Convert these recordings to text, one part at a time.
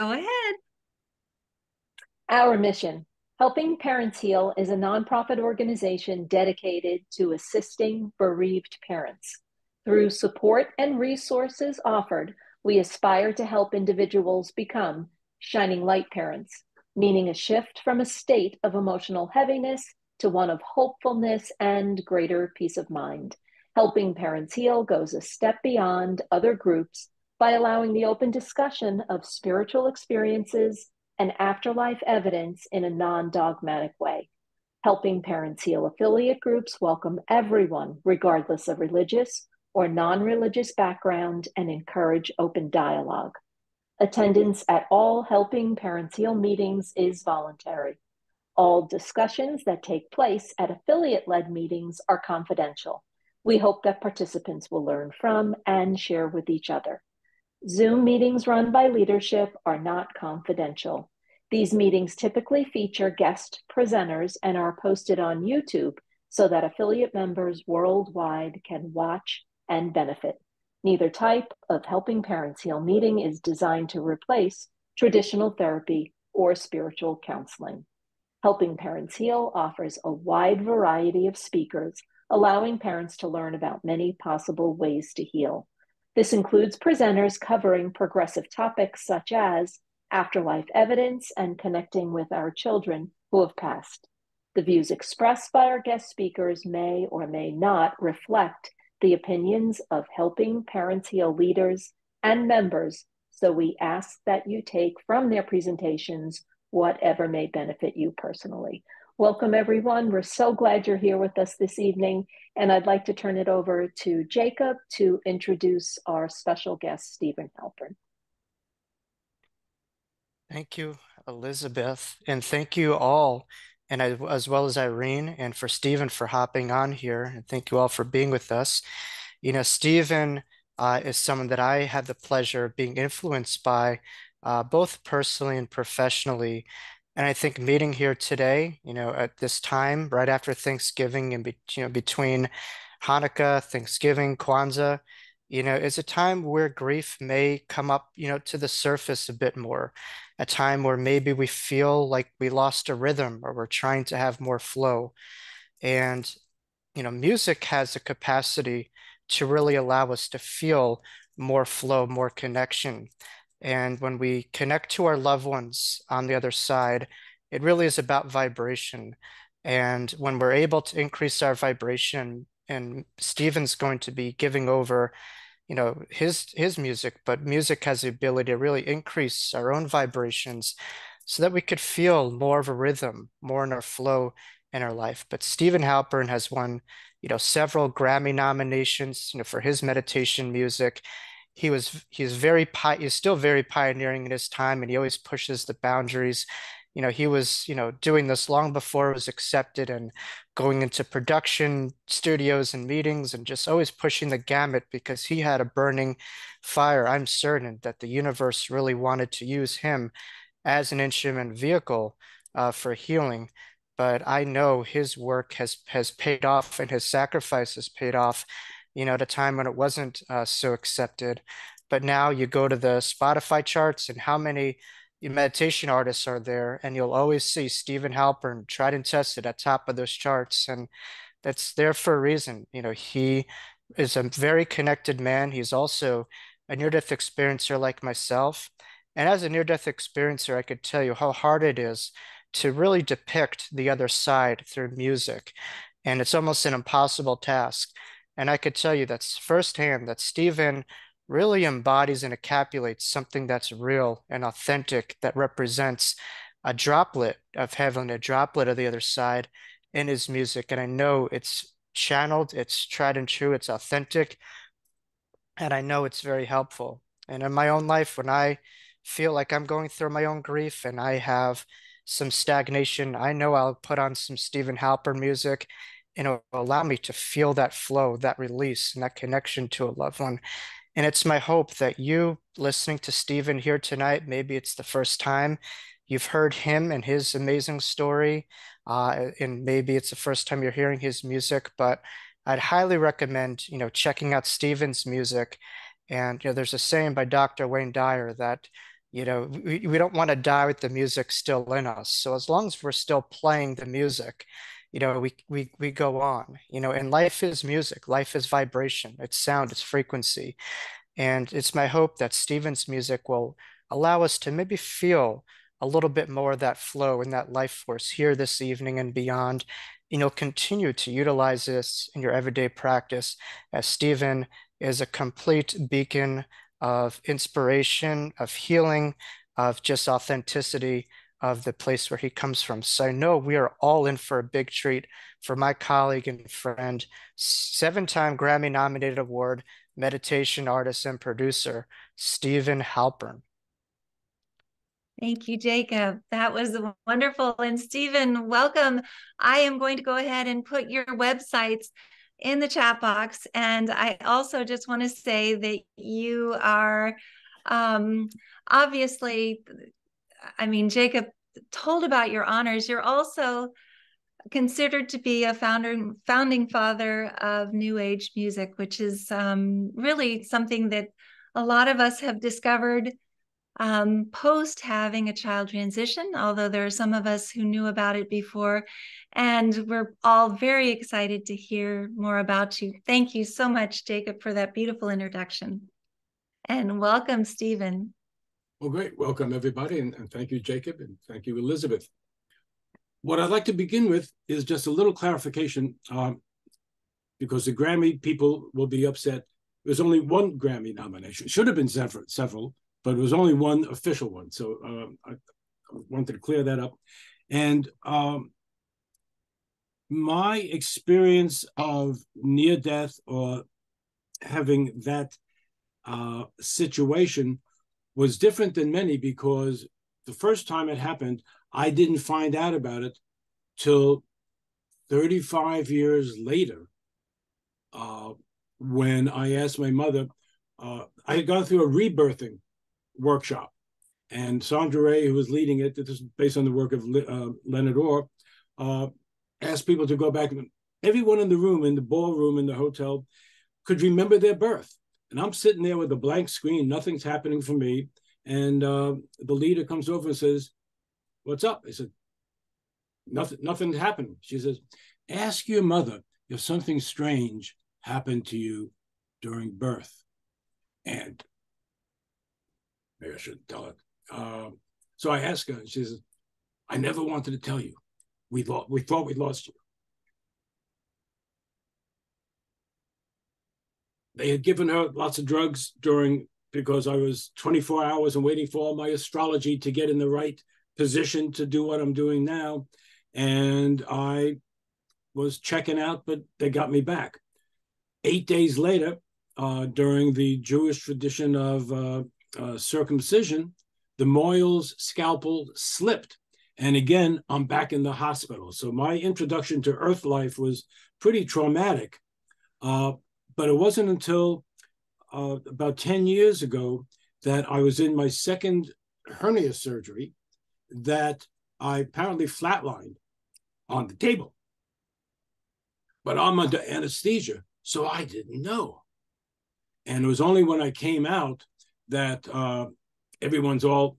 Go ahead. Our mission, Helping Parents Heal, is a nonprofit organization dedicated to assisting bereaved parents. Through support and resources offered, we aspire to help individuals become shining light parents, meaning a shift from a state of emotional heaviness to one of hopefulness and greater peace of mind. Helping Parents Heal goes a step beyond other groups by allowing the open discussion of spiritual experiences and afterlife evidence in a non-dogmatic way. Helping Parents Heal affiliate groups welcome everyone, regardless of religious or non-religious background, and encourage open dialogue. Attendance at all Helping Parents Heal meetings is voluntary. All discussions that take place at affiliate-led meetings are confidential. We hope that participants will learn from and share with each other. Zoom meetings run by leadership are not confidential. These meetings typically feature guest presenters and are posted on YouTube so that affiliate members worldwide can watch and benefit. Neither type of Helping Parents Heal meeting is designed to replace traditional therapy or spiritual counseling. Helping Parents Heal offers a wide variety of speakers, allowing parents to learn about many possible ways to heal. This includes presenters covering progressive topics such as afterlife evidence and connecting with our children who have passed. The views expressed by our guest speakers may or may not reflect the opinions of Helping Parents Heal leaders and members, so we ask that you take from their presentations whatever may benefit you personally. Welcome, everyone. We're so glad you're here with us this evening, and I'd like to turn it over to Jacob to introduce our special guest, Steven Halpern. Thank you, Elizabeth, and thank you all, and as well as Irene, and for Steven for hopping on here, and thank you all for being with us. You know, Steven is someone that I had the pleasure of being influenced by, both personally and professionally. And I think meeting here today, you know, at this time, right after Thanksgiving and between Hanukkah, Thanksgiving, Kwanzaa, you know, is a time where grief may come up, you know, to the surface a bit more. A time where maybe we feel like we lost a rhythm or we're trying to have more flow. And, you know, music has a capacity to really allow us to feel more flow, more connection. And when we connect to our loved ones on the other side, it really is about vibration. And when we're able to increase our vibration, and Steven's going to be giving over, you know, his music, but music has the ability to really increase our own vibrations so that we could feel more of a rhythm, more in our flow in our life. But Steven Halpern has won, you know, several Grammy nominations, you know, for his meditation music. He's still very pioneering in his time, and he always pushes the boundaries. You know, he was, you know, doing this long before it was accepted and going into production studios and meetings and just always pushing the gamut because he had a burning fire. I'm certain that the universe really wanted to use him as an instrument vehicle for healing. But I know his work has paid off and his sacrifice has paid off, you know, at a time when it wasn't so accepted. But now you go to the Spotify charts and how many meditation artists are there, and you'll always see Steven Halpern tried and tested at top of those charts. And that's there for a reason. You know, he is a very connected man. He's also a near-death experiencer like myself. And as a near-death experiencer, I could tell you how hard it is to really depict the other side through music. And it's almost an impossible task. And I could tell you that's firsthand that Steven really embodies and encapsulates something that's real and authentic that represents a droplet of heaven, a droplet of the other side in his music. And I know it's channeled, it's tried and true, it's authentic, and I know it's very helpful. And in my own life, when I feel like I'm going through my own grief and I have some stagnation, I know I'll put on some Steven Halpern music and it'll allow me to feel that flow, that release, and that connection to a loved one. And it's my hope that you listening to Steven here tonight, maybe it's the first time you've heard him and his amazing story, and maybe it's the first time you're hearing his music, but I'd highly recommend, you know, checking out Steven's music. And, you know, there's a saying by Dr. Wayne Dyer that We don't want to die with the music still in us. So as long as we're still playing the music, we go on. And life is music, life is vibration, it's sound, it's frequency. And it's my hope that Steven's music will allow us to maybe feel a little bit more of that flow and that life force here this evening and beyond. Continue to utilize this in your everyday practice, as Steven is a complete beacon of inspiration, of healing, of just authenticity of the place where he comes from. So I know we are all in for a big treat for my colleague and friend, 7-time Grammy nominated award meditation artist and producer, Steven Halpern. Thank you, Jacob. That was wonderful. And Steven, welcome. I am going to go ahead and put your websites in the chat box. And I also just want to say that you are obviously, Jacob told about your honors. You're also considered to be a founding father of New Age music, which is really something that a lot of us have discovered post having a child transition, although there are some of us who knew about it before. And we're all very excited to hear more about you. Thank you so much, Jacob, for that beautiful introduction. And welcome, Steven. Well, great. Welcome, everybody. And thank you, Jacob. And thank you, Elizabeth. What I'd like to begin with is just a little clarification, because the Grammy people will be upset. There's only one Grammy nomination. Should have been several, but it was only one official one. So I wanted to clear that up. And my experience of near death or having that situation was different than many, because the first time it happened, I didn't find out about it till 35 years later, when I asked my mother. I had gone through a rebirthing workshop, and Sandra Ray, who was leading it, this is based on the work of Leonard Orr, asked people to go back. Everyone in the room, in the ballroom, in the hotel, could remember their birth. And I'm sitting there with a blank screen, nothing's happening for me. And the leader comes over and says, "What's up?" I said, nothing's happening. She says, "Ask your mother if something strange happened to you during birth." And maybe I shouldn't tell her. So I asked her, and she says, "I never wanted to tell you. We thought we lost you." They had given her lots of drugs because I was 24 hours and waiting for all my astrology to get in the right position to do what I'm doing now. And I was checking out, but they got me back. 8 days later, during the Jewish tradition of circumcision, the Moyle's scalpel slipped. And again, I'm back in the hospital. So my introduction to earth life was pretty traumatic. But it wasn't until about 10 years ago that I was in my second hernia surgery that I apparently flatlined on the table. But I'm under anesthesia, so I didn't know. And it was only when I came out that everyone's all,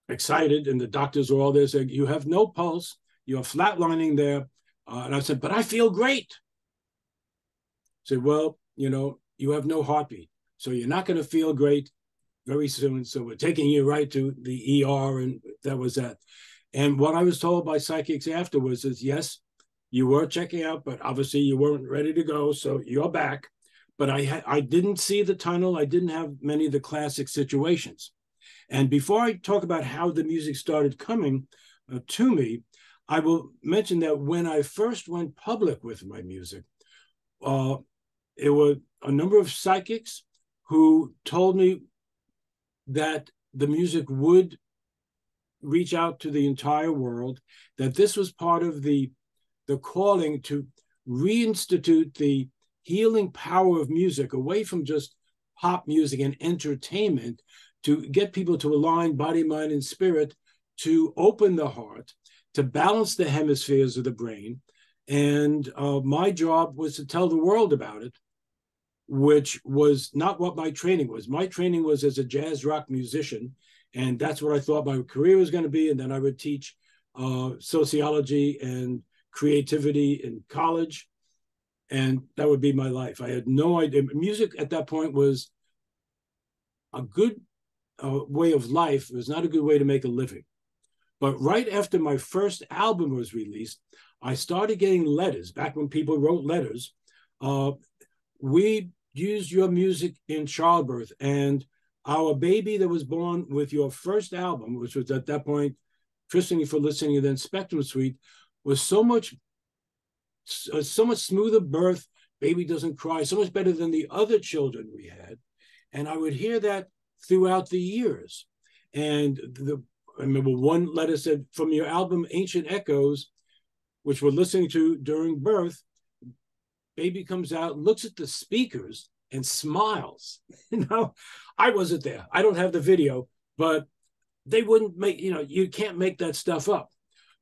excited, and the doctors were all there saying, "You have no pulse, you're flatlining there." And I said, "But I feel great." I said, "Well, you have no heartbeat, so you're not going to feel great very soon. So we're taking you right to the ER," and that was that. And what I was told by psychics afterwards is, yes, you were checking out, but obviously you weren't ready to go, so you're back. But I didn't see the tunnel. I didn't have many of the classic situations. And before I talk about how the music started coming to me, I will mention that when I first went public with my music, it were a number of psychics who told me that the music would reach out to the entire world, that this was part of the calling to reinstitute the healing power of music away from just pop music and entertainment, to get people to align body, mind, and spirit, to open the heart, to balance the hemispheres of the brain. And my job was to tell the world about it, which was not what my training was. My training was as a jazz rock musician, and that's what I thought my career was going to be. And then I would teach sociology and creativity in college, and that would be my life. I had no idea. Music at that point was a good way of life. It was not a good way to make a living. But right after my first album was released, I started getting letters. Back when people wrote letters, we used your music in childbirth, and our baby that was born with your first album, which was at that point Christening for Listening and then Spectrum Suite, was so much smoother birth. Baby doesn't cry, so much better than the other children we had. And I would hear that throughout the years. And I remember one letter said, from your album Ancient Echoes, which we're listening to during birth, baby comes out, looks at the speakers and smiles. You know, I wasn't there. I don't have the video, but they wouldn't make, you know, you can't make that stuff up.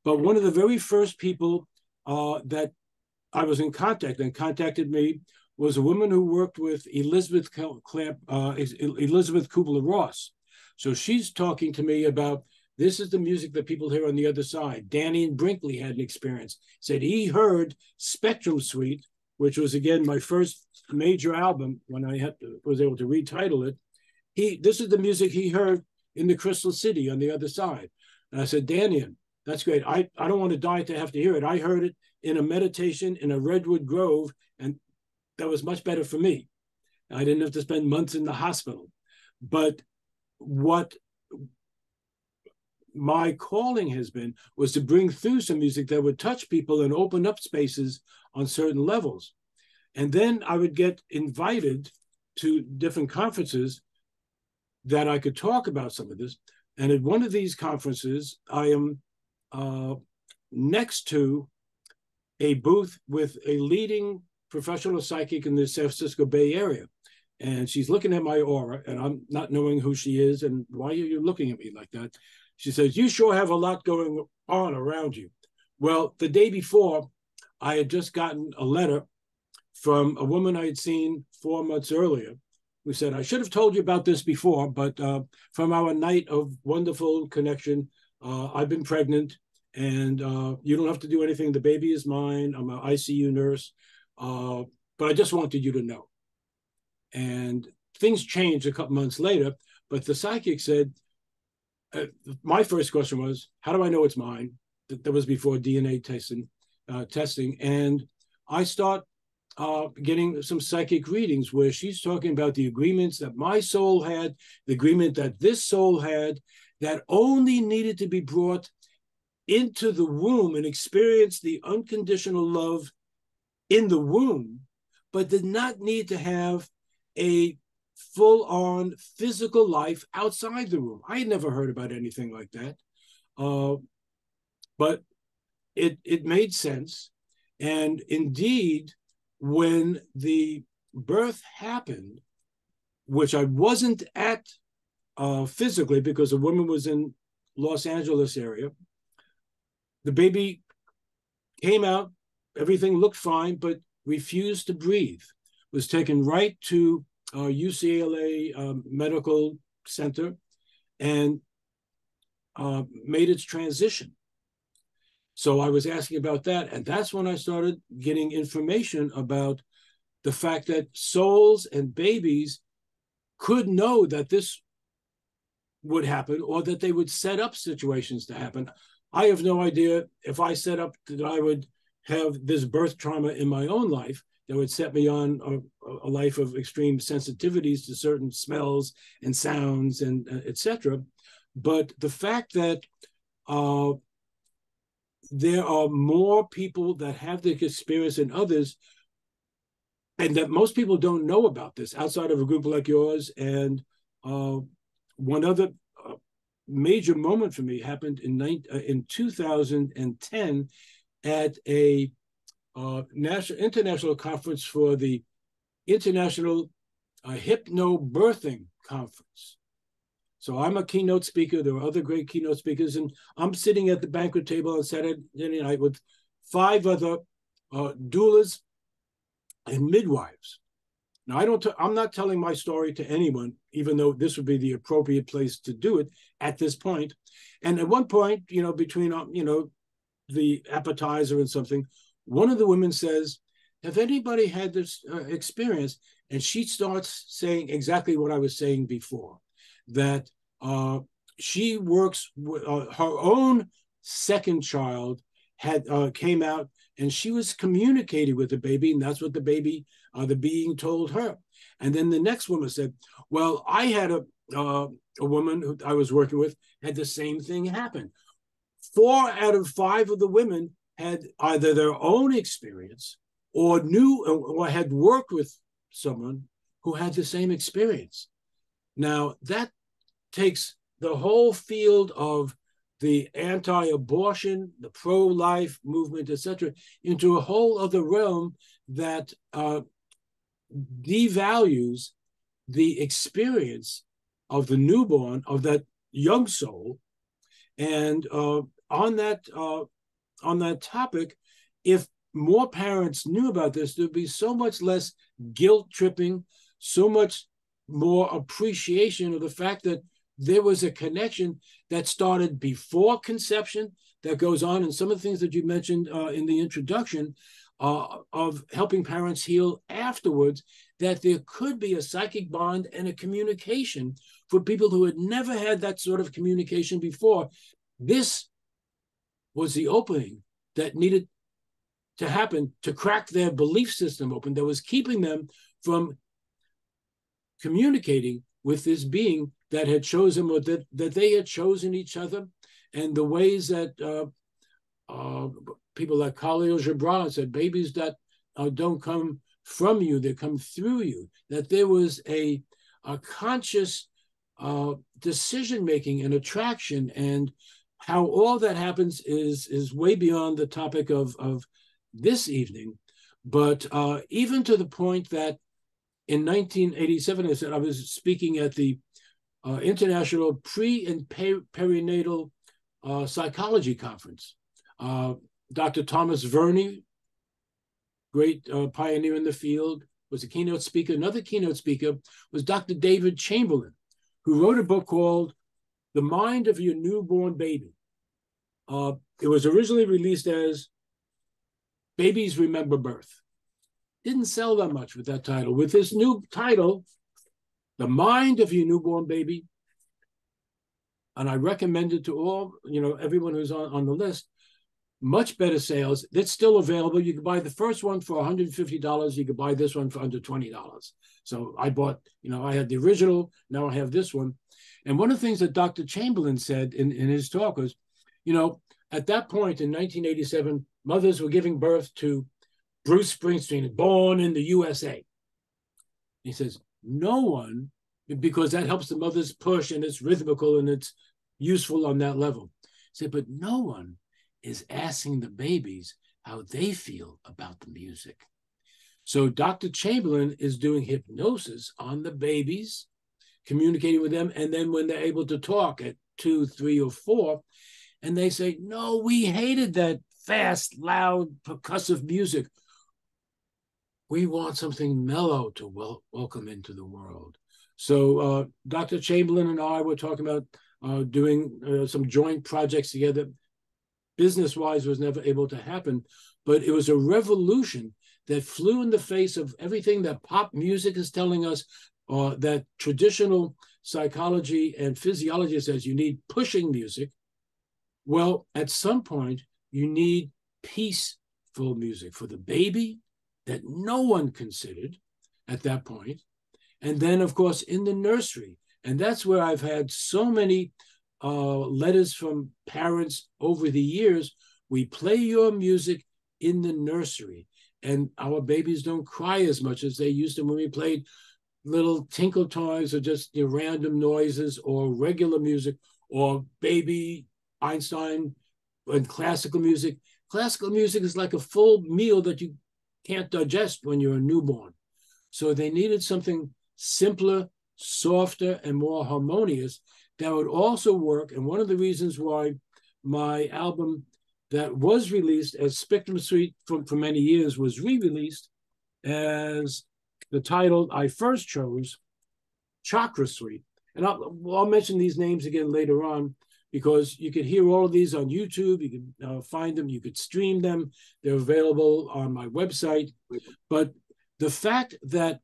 But one of the very first people that I was in contact and contacted me was a woman who worked with Elizabeth Kubler-Ross. So she's talking to me about, this is the music that people hear on the other side. Danny and Brinkley had an experience. Said he heard Spectrum Suite, which was, again, my first major album when I was able to retitle it. This is the music he heard in the Crystal City on the other side. And I said, Danny, that's great. I don't want to die to have to hear it. I heard it in a meditation in a redwood grove, and that was much better for me. I didn't have to spend months in the hospital. But what my calling has been was to bring through some music that would touch people and open up spaces on certain levels. And then I would get invited to different conferences that I could talk about some of this. And at one of these conferences, I am next to a booth with a leading professional psychic in the San Francisco Bay Area. And she's looking at my aura, and I'm not knowing who she is and why are you looking at me like that? She says, you sure have a lot going on around you. Well, the day before, I had just gotten a letter from a woman I had seen 4 months earlier who said, I should have told you about this before, but from our night of wonderful connection, I've been pregnant, and you don't have to do anything. The baby is mine. I'm an ICU nurse, but I just wanted you to know. And things changed a couple months later, but the psychic said, my first question was, how do I know it's mine? That was before DNA testing. And I start getting some psychic readings where she's talking about the agreements that my soul had, the agreement that this soul had, that only needed to be brought into the womb and experience the unconditional love in the womb, but did not need to have a full-on physical life outside the womb. I had never heard about anything like that, but it made sense. And indeed, when the birth happened, which I wasn't at physically because the woman was in Los Angeles area, the baby came out, everything looked fine, but refused to breathe. Was taken right to UCLA Medical Center and made its transition. So I was asking about that, and that's when I started getting information about the fact that souls and babies could know that this would happen or that they would set up situations to happen. I have no idea if I set up that I would have this birth trauma in my own life that would set me on a life of extreme sensitivities to certain smells and sounds and etc. But the fact that there are more people that have this experience than others, and that most people don't know about this outside of a group like yours. And one other major moment for me happened in 2010 at a international conference for the International Hypnobirthing Conference. So I'm a keynote speaker. There are other great keynote speakers, and I'm sitting at the banquet table on Saturday night with 5 other doulas and midwives. Now, I'm not telling my story to anyone, even though this would be the appropriate place to do it at this point. And at one point, between, the appetizer and something, one of the women says, have anybody had this experience? And she starts saying exactly what I was saying before, that she works with her own second child came out, and she was communicating with the baby, and that's what the baby, the being told her. And then the next woman said, well, I had a woman who I was working with had the same thing happen. 4 out of 5 of the women had either their own experience or knew or had worked with someone who had the same experience. Now, that takes the whole field of the anti-abortion, the pro-life movement, etc., into a whole other realm that devalues the experience of the newborn, of that young soul. And on that topic, if more parents knew about this, there'd be so much less guilt tripping, so much more appreciation of the fact that there was a connection that started before conception that goes on. And some of the things that you mentioned in the introduction of helping parents heal afterwards, that there could be a psychic bond and a communication for people who had never had that sort of communication before. This was the opening that needed to happen to crack their belief system open, that was keeping them from communicating with this being that had chosen, or that they had chosen each other, and the ways that people like Khalil Gibran said, babies that don't come from you, they come through you, that there was a conscious decision-making and attraction, and how all that happens is way beyond the topic of this evening. But even to the point that in 1987, I said I was speaking at the International Pre- and Perinatal Psychology Conference. Dr. Thomas Verney, great pioneer in the field, was a keynote speaker. Another keynote speaker was Dr. David Chamberlain, who wrote a book called The Mind of Your Newborn Baby. It was originally released as Babies Remember Birth. Didn't sell that much with that title. With this new title, The Mind of Your Newborn Baby, and I recommend it to all, everyone who's on the list, much better sales. It's still available. You can buy the first one for $150. You can buy this one for under $20. So I bought, I had the original, now I have this one. And one of the things that Dr. Chamberlain said in his talk was, at that point in 1987, mothers were giving birth to Bruce Springsteen, born in the USA. He says, no one, because that helps the mothers push and it's rhythmical and it's useful on that level. He said, but no one is asking the babies how they feel about the music. So Dr. Chamberlain is doing hypnosis on the babies, communicating with them, and then when they're able to talk at 2, 3, or 4, and they say, no, we hated that fast, loud, percussive music. We want something mellow to welcome into the world. So Dr. Chamberlain and I were talking about doing some joint projects together. Business-wise was never able to happen, but it was a revolution that flew in the face of everything that pop music is telling us, that traditional psychology and physiology says you need pushing music. Well, at some point, you need peaceful music for the baby that no one considered at that point. And then, of course, in the nursery. And that's where I've had so many letters from parents over the years. We play your music in the nursery, and our babies don't cry as much as they used to when we played little tinkle toys or just random noises or regular music or baby Einstein and classical music. Classical music is like a full meal that you can't digest when you're a newborn. So they needed something simpler, softer, and more harmonious that would also work. And one of the reasons why my album that was released as Spectrum Suite for many years was re-released as the title I first chose, Chakra Suite. And I'll mention these names again later on, because you could hear all of these on YouTube. You can find them. You could stream them. They're available on my website. But the fact that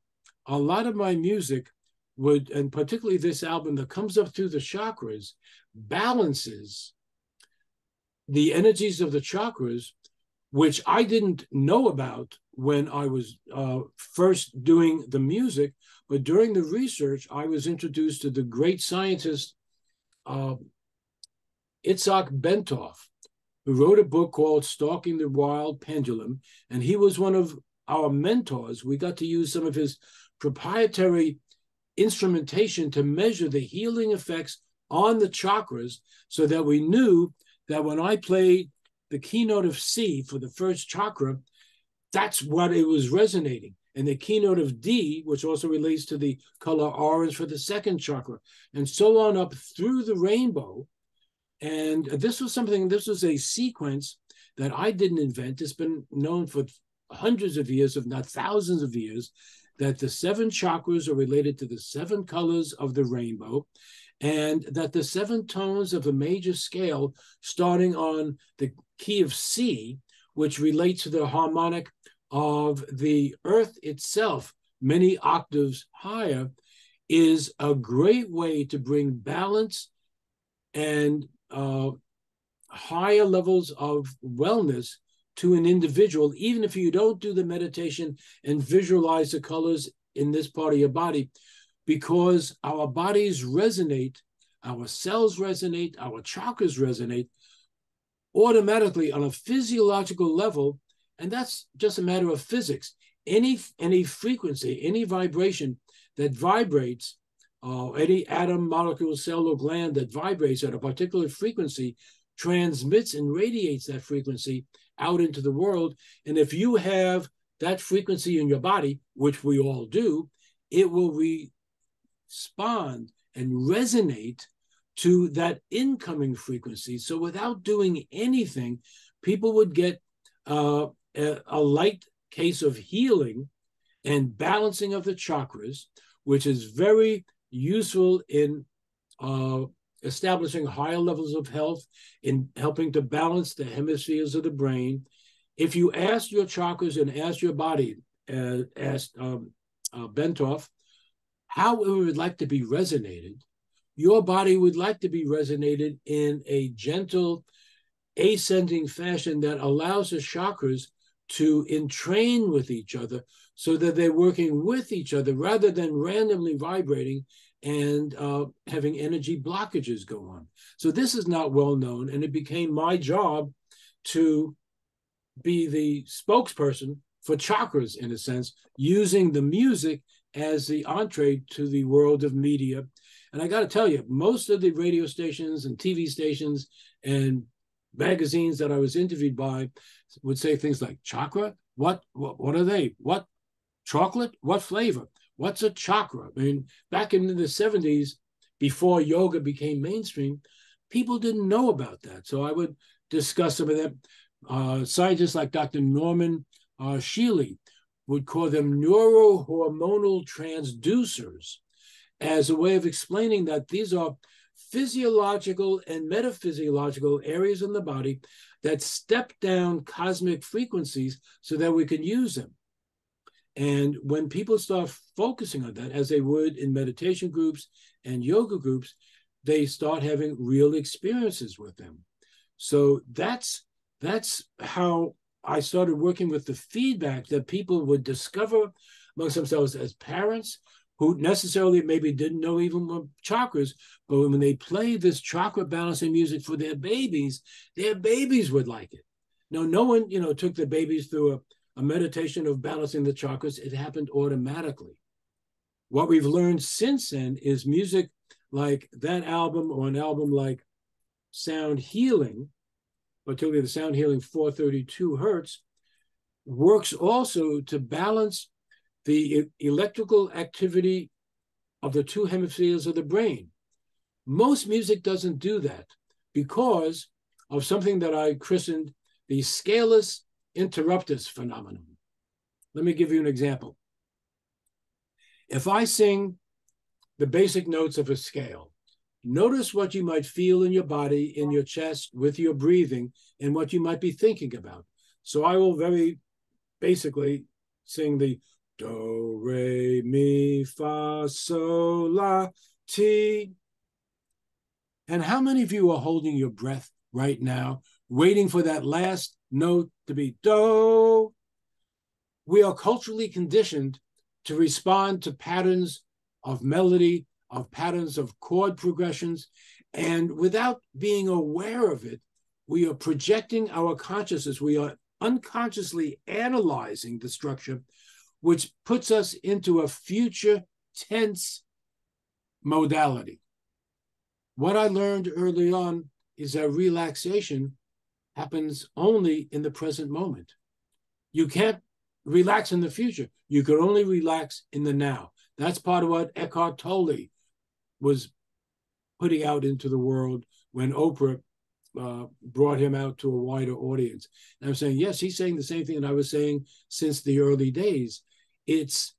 a lot of my music would, and particularly this album that comes up through the chakras, balances the energies of the chakras, which I didn't know about when I was first doing the music. But during the research, I was introduced to the great scientist, Itzhak Bentov, who wrote a book called Stalking the Wild Pendulum. And he was one of our mentors. We got to use some of his proprietary instrumentation to measure the healing effects on the chakras, so that we knew that when I played the keynote of C for the first chakra, that's what it was resonating. And the keynote of D, which also relates to the color orange for the second chakra, and so on up through the rainbow. And this was a sequence that I didn't invent. It's been known for hundreds of years, if not thousands of years, that the 7 chakras are related to the 7 colors of the rainbow, and that the 7 tones of the major scale, starting on the key of C, which relates to the harmonic of the earth itself, many octaves higher, is a great way to bring balance and higher levels of wellness to an individual, even if you don't do the meditation and visualize the colors in this part of your body, because our bodies resonate, our cells resonate, our chakras resonate automatically on a physiological level. And that's just a matter of physics. Any frequency, any vibration that vibrates, any atom, molecule, cell, or gland that vibrates at a particular frequency transmits and radiates that frequency out into the world. And if you have that frequency in your body, which we all do, it will respond and resonate to that incoming frequency. So without doing anything, people would get a light case of healing and balancing of the chakras, which is very useful in establishing higher levels of health, in helping to balance the hemispheres of the brain. If you ask your chakras and ask your body, asked Bentov, how it would like to be resonated, your body would like to be resonated in a gentle, ascending fashion that allows the chakras to entrain with each other, so that they're working with each other rather than randomly vibrating and having energy blockages go on. So this is not well known, and it became my job to be the spokesperson for chakras, in a sense, using the music as the entree to the world of media. And I got to tell you, most of the radio stations and TV stations and magazines that I was interviewed by would say things like, chakra? What are they? What? Chocolate? What flavor? What's a chakra? I mean, back in the 70s, before yoga became mainstream, people didn't know about that. So I would discuss some of them. Scientists like Dr. Norman Shealy would call them neurohormonal transducers, as a way of explaining that these are physiological and metaphysiological areas in the body that step down cosmic frequencies so that we can use them. And when people start focusing on that, as they would in meditation groups and yoga groups, they start having real experiences with them. So that's how I started working with the feedback that people would discover amongst themselves as parents, who necessarily maybe didn't know even what chakras, but when they play this chakra balancing music for their babies would like it. Now, no one, took the babies through a meditation of balancing the chakras. It happened automatically. What we've learned since then is music like that album, or an album like Sound Healing, particularly the Sound Healing 432 Hertz, works also to balance the electrical activity of the 2 hemispheres of the brain. Most music doesn't do that because of something that I christened the scaleless interruptus phenomenon. Let me give you an example. If I sing the basic notes of a scale, notice what you might feel in your body, in your chest, with your breathing, and what you might be thinking about. So I will very basically sing the do, re, mi, fa, sol, la, ti. And how many of you are holding your breath right now, waiting for that last note to be do? We are culturally conditioned to respond to patterns of melody, of patterns of chord progressions, and without being aware of it, we are projecting our consciousness. We are unconsciously analyzing the structure, which puts us into a future tense modality. What I learned early on is that relaxation happens only in the present moment. You can't relax in the future. You can only relax in the now. That's part of what Eckhart Tolle was putting out into the world when Oprah brought him out to a wider audience. And I'm saying, yes, he's saying the same thing that I was saying since the early days. It's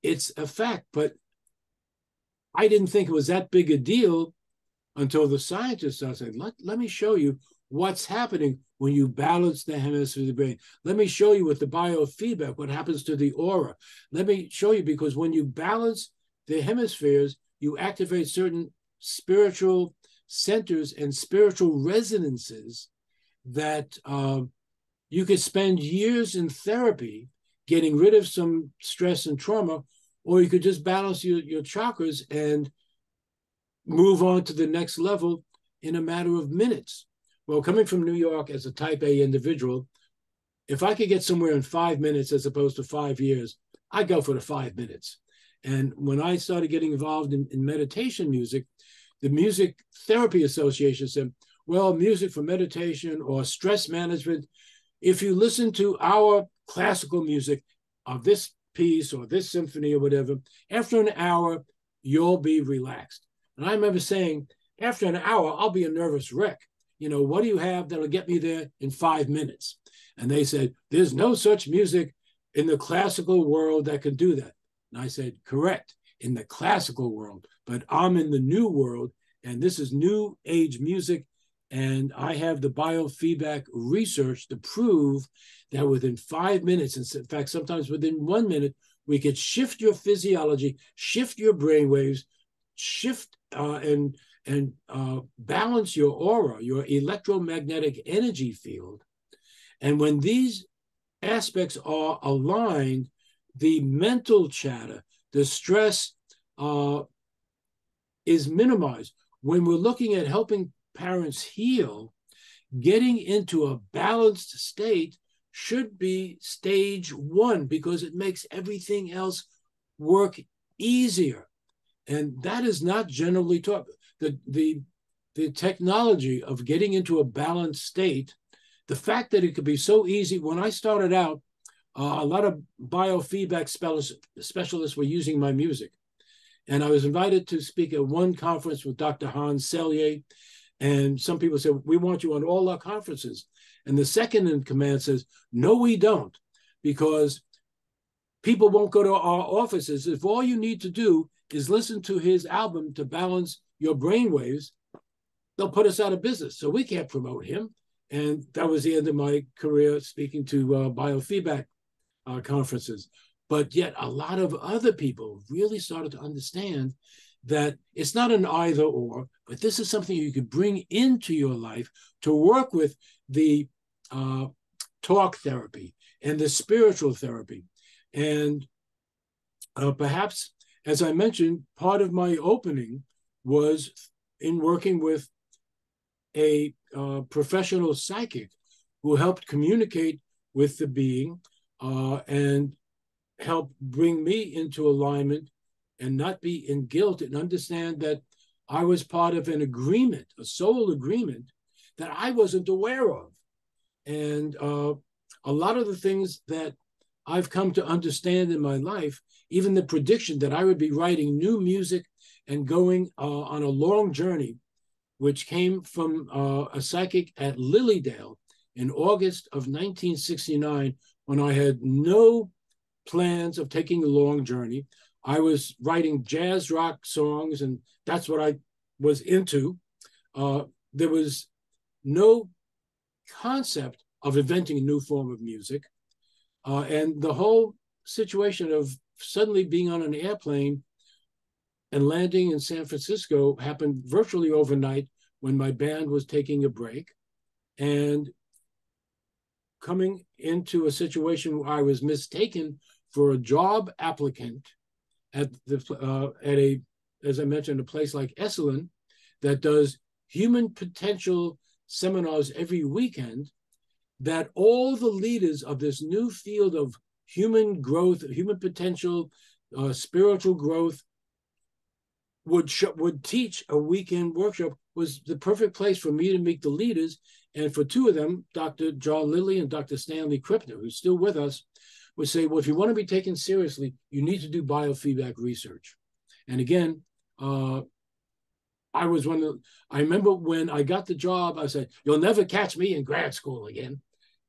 a fact, but I didn't think it was that big a deal until the scientists started saying, let me show you what's happening when you balance the hemisphere of the brain. Let me show you with the biofeedback what happens to the aura. Let me show you, because when you balance the hemispheres, you activate certain spiritual centers and spiritual resonances that you could spend years in therapy getting rid of some stress and trauma, or you could just balance your chakras and move on to the next level in a matter of minutes. Well, coming from New York as a type A individual, if I could get somewhere in 5 minutes as opposed to 5 years, I'd go for the 5 minutes. And when I started getting involved in meditation music, the Music Therapy Association said, well, music for meditation or stress management, if you listen to our classical music of this piece or this symphony or whatever, after an hour, you'll be relaxed. And I remember saying, after an hour, I'll be a nervous wreck. You know, what do you have that'll get me there in 5 minutes? And they said, there's no such music in the classical world that can do that. And I said, correct, in the classical world, but I'm in the new world, and this is new age music. And I have the biofeedback research to prove that within 5 minutes, in fact, sometimes within 1 minute, we could shift your physiology, shift your brainwaves, shift and balance your aura, your electromagnetic energy field. And when these aspects are aligned, the mental chatter, the stress is minimized. When we're looking at helping parents heal, getting into a balanced state should be stage one, because it makes everything else work easier. And that is not generally taught. The technology of getting into a balanced state, the fact that it could be so easy. When I started out, a lot of biofeedback specialists were using my music. And I was invited to speak at one conference with Dr. Hans Selye. And some people said, we want you on all our conferences. And the second in command says, no, we don't, because people won't go to our offices. If all you need to do is listen to his album to balance your brainwaves, they'll put us out of business. So we can't promote him. And that was the end of my career speaking to biofeedback conferences. But yet a lot of other people really started to understand that it's not an either or, but this is something you could bring into your life to work with the talk therapy and the spiritual therapy. And perhaps, as I mentioned, part of my opening was in working with a professional psychic who helped communicate with the being and help bring me into alignment and not be in guilt, and understand that I was part of an agreement, a soul agreement that I wasn't aware of. And a lot of the things that I've come to understand in my life, even the prediction that I would be writing new music and going on a long journey, which came from a psychic at Lilydale in August of 1969, when I had no plans of taking a long journey. I was writing jazz rock songs, and that's what I was into. There was no concept of inventing a new form of music. And the whole situation of suddenly being on an airplane and landing in San Francisco happened virtually overnight when my band was taking a break, and coming into a situation where I was mistaken for a job applicant at a, as I mentioned, a place like Esalen that does human potential seminars every weekend, that all the leaders of this new field of human growth, human potential, spiritual growth would teach a weekend workshop, was the perfect place for me to meet the leaders. And for two of them, Dr. John Lilly and Dr. Stanley Krippner, who's still with us, would say, well, if you want to be taken seriously, you need to do biofeedback research. And again, I remember when I got the job, I said, you'll never catch me in grad school again.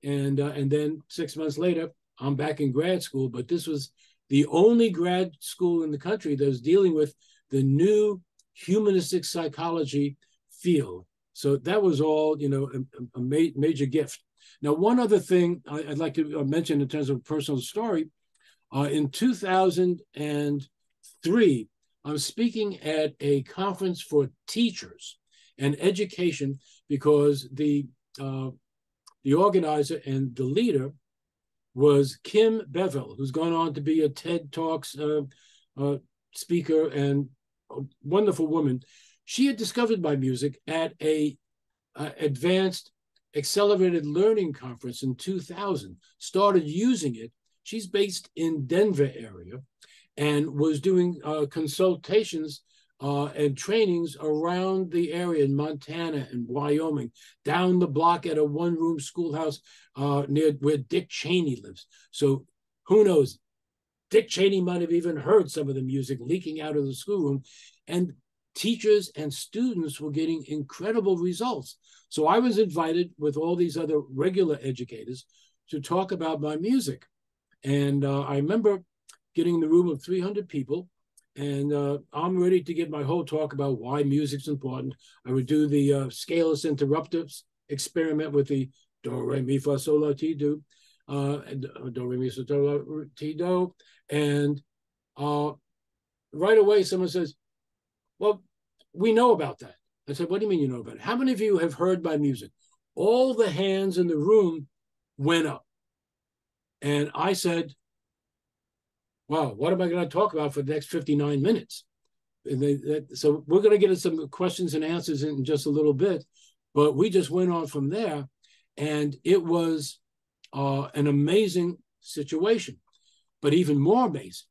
And then 6 months later, I'm back in grad school. But this was the only grad school in the country that was dealing with the new humanistic psychology field. So that was all, a major gift. Now, one other thing I'd like to mention in terms of a personal story, in 2003, I'm speaking at a conference for teachers and education, because the organizer and the leader was Kim Bevel, who's gone on to be a TED Talks speaker and a wonderful woman. She had discovered my music at a advanced accelerated learning conference in 2000, started using it. She's based in Denver area and was doing consultations and trainings around the area in Montana and Wyoming, down the block at a one-room schoolhouse near where Dick Cheney lives. So who knows? Dick Cheney might have even heard some of the music leaking out of the schoolroom, and teachers and students were getting incredible results. So I was invited with all these other regular educators to talk about my music. And I remember getting in the room of 300 people, and I'm ready to give my whole talk about why music's important. I would do the scaleless interruptives experiment with the do, re, mi, fa, sol, la, ti, do, and do, re, mi, fa, sol, la, ti, do. And right away, someone says, well, we know about that. I said, what do you mean you know about it? How many of you have heard my music? All the hands in the room went up. And I said, wow, what am I going to talk about for the next 59 minutes? So we're going to get into some questions and answers in just a little bit. But we just went on from there. And it was an amazing situation. But even more amazing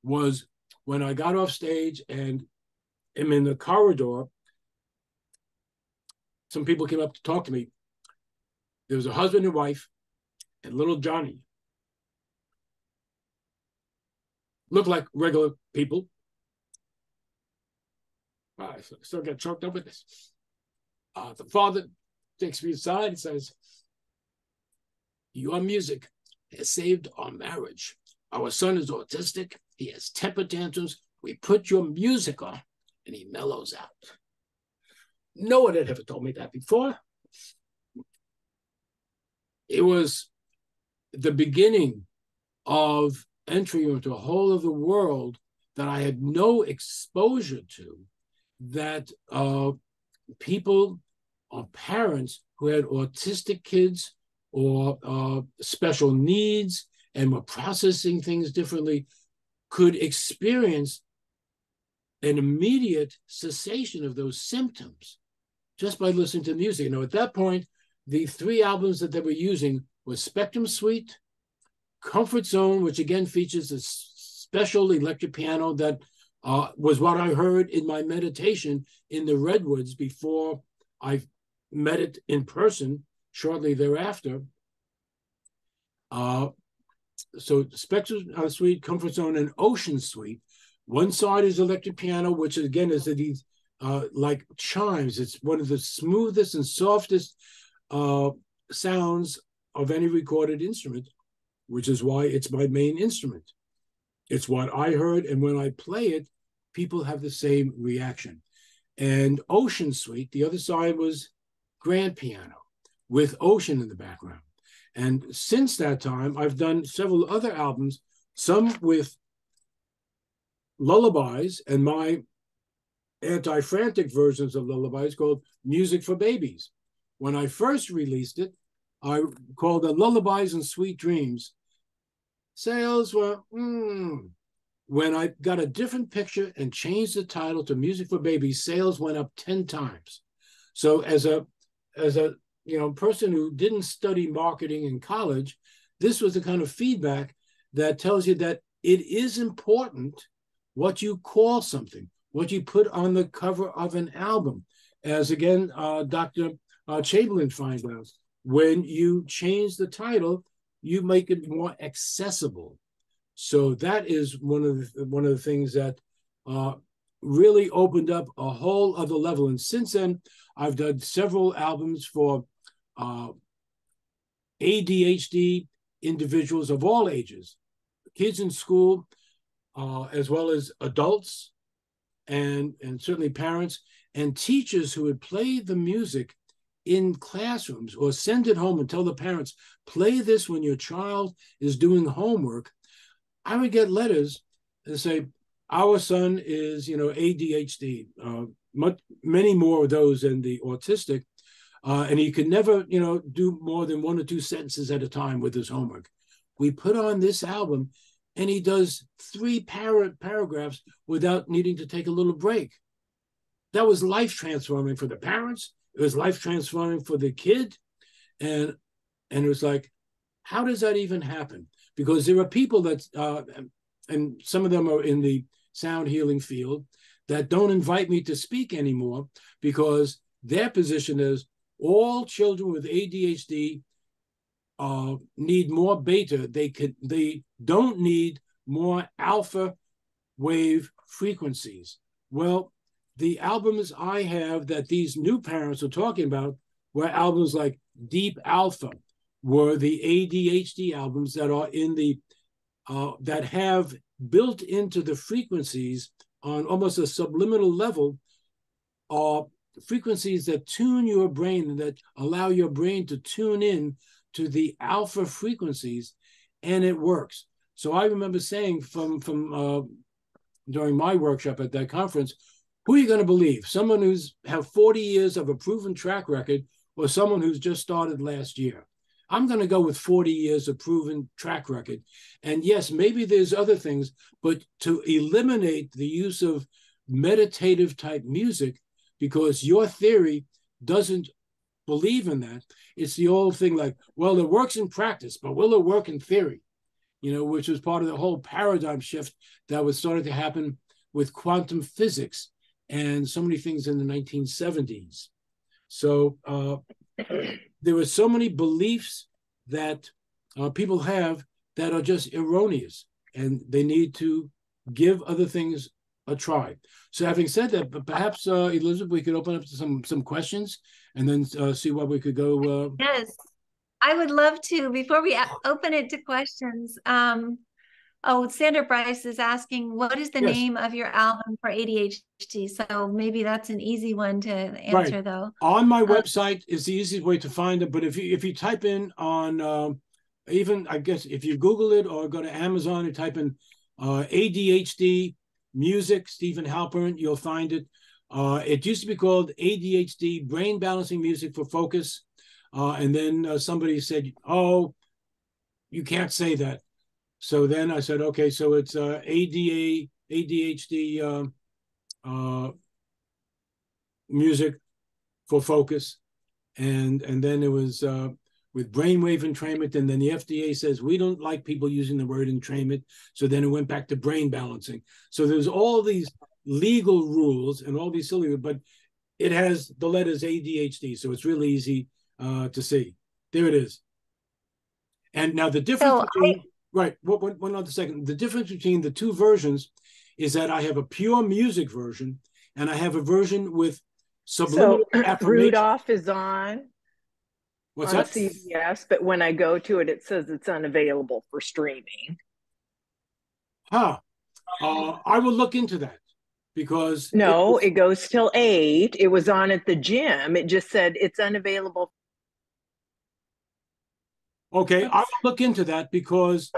was when I got off stage and am in the corridor, some people came up to talk to me. There was a husband and wife, and little Johnny. Looked like regular people. I still get choked up with this. The father takes me aside and says, your music has saved our marriage. Our son is autistic. He has temper tantrums. We put your music on and he mellows out. No one had ever told me that before. It was the beginning of entry into a whole other world that I had no exposure to, that people or parents who had autistic kids or special needs and were processing things differently could experience an immediate cessation of those symptoms just by listening to music. At that point, the 3 albums that they were using was Spectrum Suite, Comfort Zone, which again features a special electric piano that was what I heard in my meditation in the Redwoods before I met it in person shortly thereafter. So Spectrum Suite, Comfort Zone, and Ocean Suite. One side is electric piano, which again is these like chimes. It's one of the smoothest and softest sounds of any recorded instrument, which is why it's my main instrument. It's what I heard. And when I play it, people have the same reaction. And Ocean Suite, the other side was grand piano with ocean in the background. And since that time, I've done several other albums, some with lullabies and my anti-frantic versions of lullabies called Music for Babies. When I first released it, I called it Lullabies and Sweet Dreams. Sales were, When I got a different picture and changed the title to Music for Babies, sales went up 10 times. So as a person who didn't study marketing in college, this was the kind of feedback that tells you that it is important what you call something, what you put on the cover of an album. As again, Dr. Chamberlain finds out, when you change the title, you make it more accessible. So that is one of the things that really opened up a whole other level. And since then, I've done several albums for ADHD individuals of all ages, kids in school, as well as adults, and certainly parents and teachers who would play the music in classrooms or send it home and tell the parents, play this when your child is doing homework. I would get letters that say, our son is, ADHD, many more of those than the autistic, and he could never, do more than 1 or 2 sentences at a time with his homework. We put on this album, and he does 3 paragraphs without needing to take a little break. That was life transforming for the parents. It was life transforming for the kid, and it was like, how does that even happen? Because there are people that, and some of them are in the sound healing field, that don't invite me to speak anymore because their position is all children with ADHD need more beta. They don't need more alpha wave frequencies. Well, the albums I have that these new parents are talking about were albums like Deep Alpha, were the ADHD albums that are in the that have built into the frequencies on almost a subliminal level are frequencies that tune your brain and that allow your brain to tune in to the alpha frequencies, and it works. So I remember saying from during my workshop at that conference, who are you going to believe? Someone who's have 40 years of a proven track record or someone who's just started last year? I'm going to go with 40 years of proven track record. And yes, maybe there's other things, but to eliminate the use of meditative type music because your theory doesn't believe in that. It's the old thing like, well, it works in practice, but will it work in theory? Which was part of the whole paradigm shift that was starting to happen with quantum physics and so many things in the 1970s. So there were so many beliefs that people have that are just erroneous, and they need to give other things a try. So having said that, but perhaps, Elizabeth, we could open up to some questions and then see what we could go. Yes, I would love to. Before we open it to questions, Sandra Bryce is asking, what is the name of your album for ADHD? So maybe that's an easy one to answer, though. On my website is the easiest way to find it. But if you type in on, even, I guess, if you Google it or go to Amazon and type in ADHD music, Steven Halpern, you'll find it. It used to be called ADHD Brain Balancing Music for Focus. And then somebody said, oh, you can't say that. So then I said, okay, so it's ADHD music for focus. And then it was with brainwave entrainment. And then the FDA says, we don't like people using the word entrainment. So then it went back to brain balancing. So there's all these legal rules and all these silly, but it has the letters ADHD. So it's really easy to see. There it is. And now the difference between... Right. One other second. The difference between the two versions is that I have a pure music version and I have a version with subliminal affirmation. Rudolph is on. What's that? CBS, but when I go to it, it says it's unavailable for streaming. Huh. I will look into that because No, it goes till 8. It was on at the gym. It just said it's unavailable. okay, I will look into that because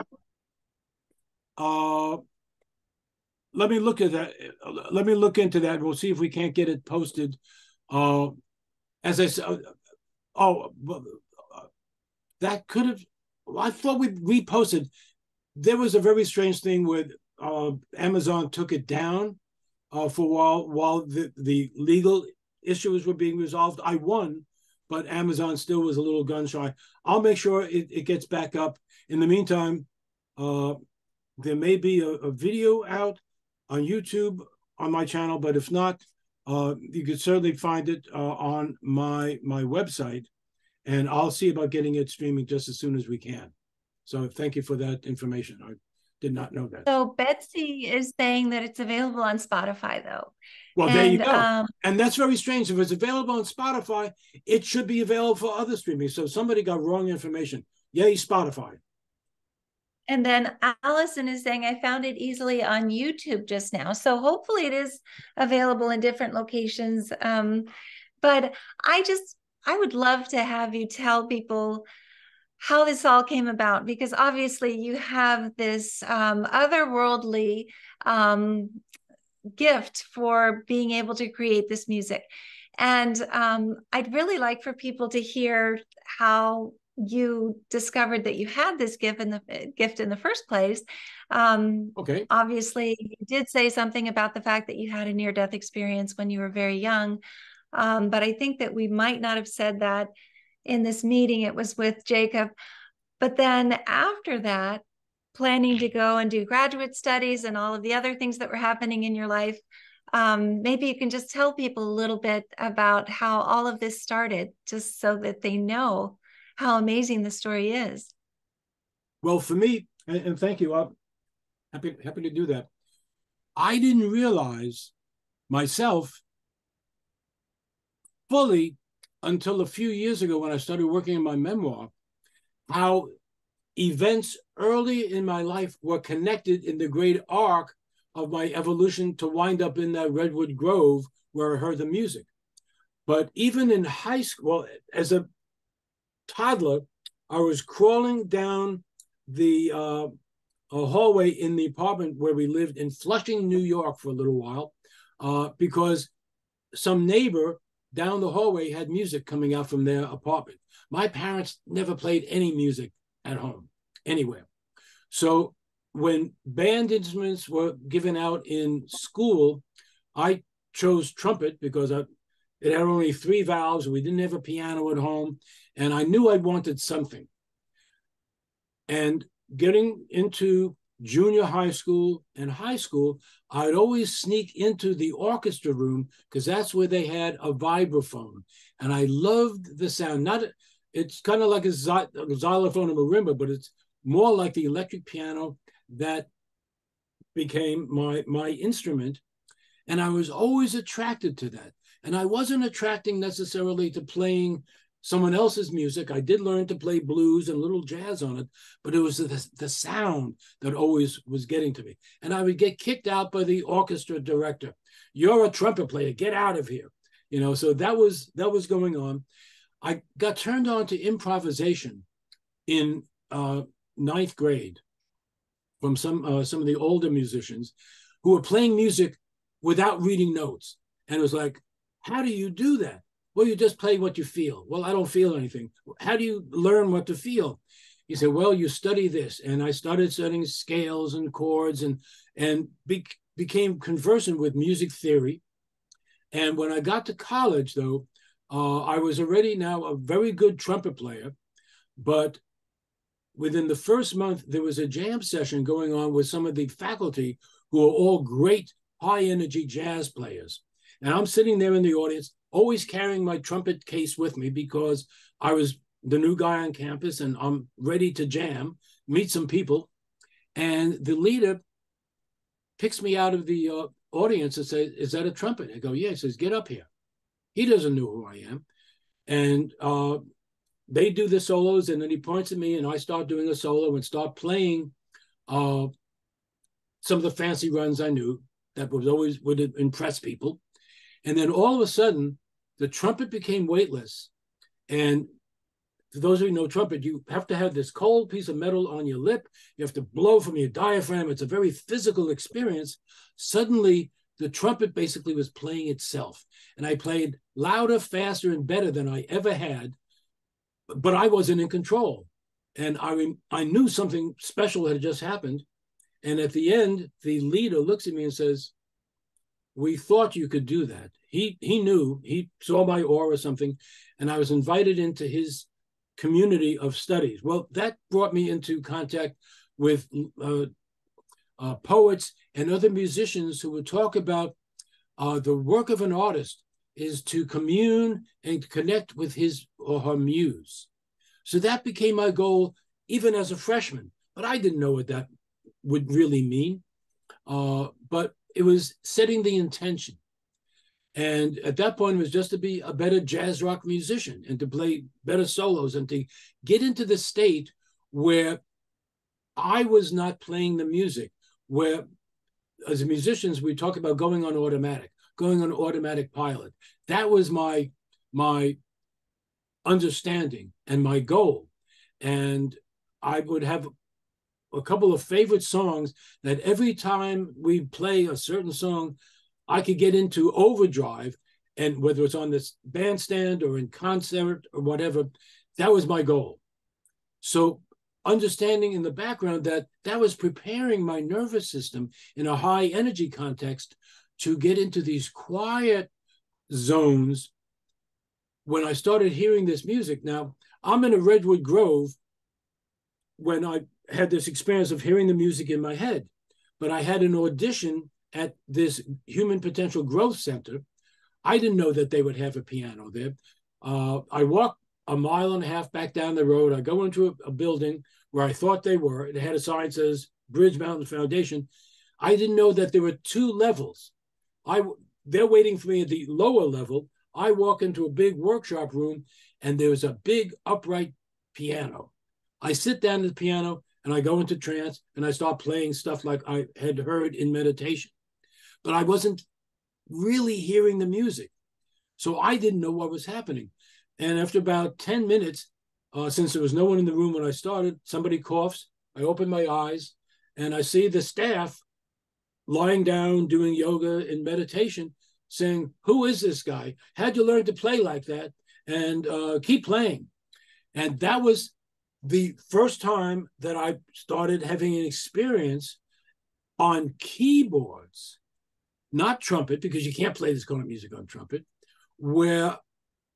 let me look at that. Let me look into that. We'll see if we can't get it posted. As I said, that could have. I thought we reposted. There was a very strange thing with Amazon took it down for a while the legal issues were being resolved. I won, but Amazon still was a little gun shy. I'll make sure it gets back up. In the meantime, there may be a video out on YouTube on my channel, but if not, you could certainly find it on my website, and I'll see about getting it streaming just as soon as we can. So thank you for that information. I did not know that. So Betsy is saying that it's available on Spotify, though. Well, there you go. And that's very strange. If it's available on Spotify, it should be available for other streaming. So somebody got wrong information. Yay, Spotify. And then Allison is saying, I found it easily on YouTube just now. So hopefully it is available in different locations. But I would love to have you tell people how this all came about, because obviously you have this otherworldly gift for being able to create this music. And I'd really like for people to hear how you discovered that you had this gift in the first place. Okay. Obviously, you did say something about the fact that you had a near-death experience when you were very young. But I think that we might not have said that in this meeting. It was with Jacob. But then after that, planning to go and do graduate studies and all of the other things that were happening in your life, maybe you can just tell people a little bit about how all of this started, just so that they know how amazing the story is. Well, for me, and thank you, I'm happy to do that. I didn't realize myself fully until a few years ago when I started working on my memoir, how events early in my life were connected in the great arc of my evolution to wind up in that Redwood Grove where I heard the music. But even in high school, as a toddler, I was crawling down the hallway in the apartment where we lived in Flushing, New York for a little while, because some neighbor down the hallway had music coming out from their apartment. My parents never played any music at home, anywhere. So when band instruments were given out in school, I chose trumpet because it had only 3 valves. We didn't have a piano at home, and I knew I wanted something. And getting into junior high school and high school, I'd always sneak into the orchestra room because that's where they had a vibraphone. And I loved the sound. It's kind of like a xylophone or marimba, but it's more like the electric piano that became my instrument. And I was always attracted to that. And I wasn't attracting necessarily to playing someone else's music. I did learn to play blues and a little jazz on it, but it was the sound that always was getting to me. And I would get kicked out by the orchestra director. You're a trumpet player, get out of here. So that was going on. I got turned on to improvisation in 9th grade from some of the older musicians who were playing music without reading notes. And it was like, how do you do that? Well, you just play what you feel. Well, I don't feel anything. How do you learn what to feel? He said, well, you study this. And I started studying scales and chords and became conversant with music theory. And when I got to college, though, I was already now a very good trumpet player. But within the first month, there was a jam session going on with some of the faculty who are all great high-energy jazz players. And I'm sitting there in the audience, always carrying my trumpet case with me because I was the new guy on campus and I'm ready to jam, meet some people. And the leader picks me out of the audience and says, is that a trumpet? I go, yeah. He says, get up here. He doesn't know who I am. And they do the solos, and then he points at me and I start doing a solo and start playing some of the fancy runs I knew that was always would impress people. And then all of a sudden, the trumpet became weightless. And for those of you who know trumpet, you have to have this cold piece of metal on your lip. You have to blow from your diaphragm. It's a very physical experience. Suddenly, the trumpet basically was playing itself. And I played louder, faster, and better than I ever had, but I wasn't in control. And I knew something special had just happened. And at the end, the leader looks at me and says, "We thought you could do that." He knew, he saw my aura or something, and I was invited into his community of studies. Well, that brought me into contact with poets and other musicians who would talk about the work of an artist is to commune and connect with his or her muse. So that became my goal, even as a freshman. But I didn't know what that would really mean. But it was setting the intention. And at that point, it was just to be a better jazz rock musician and to play better solos and to get into the state where I was not playing the music, where as musicians, we talk about going on automatic pilot. That was my understanding and my goal. And I would have a couple of favorite songs that every time we play a certain song, I could get into overdrive, and whether it's on this bandstand or in concert or whatever, that was my goal. So understanding in the background that was preparing my nervous system in a high energy context to get into these quiet zones when I started hearing this music. Now, I'm in a redwood grove when I had this experience of hearing the music in my head, but I had an audition at this Human Potential Growth Center. I didn't know that they would have a piano there. I walked a mile and a half back down the road. I go into a building where I thought they were. It had a sign that says Bridge Mountain Foundation. I didn't know that there were 2 levels. They're waiting for me at the lower level. I walk into a big workshop room, and there's a big upright piano. I sit down at the piano, and I go into trance, and I start playing stuff like I had heard in meditation. But I wasn't really hearing the music. So I didn't know what was happening. And after about 10 minutes, since there was no one in the room when I started, somebody coughs. I open my eyes, and I see the staff lying down, doing yoga and meditation, saying, "Who is this guy? How'd you learn to play like that? And keep playing." And that was the first time that I started having an experience on keyboards, not trumpet, because you can't play this kind of music on trumpet, where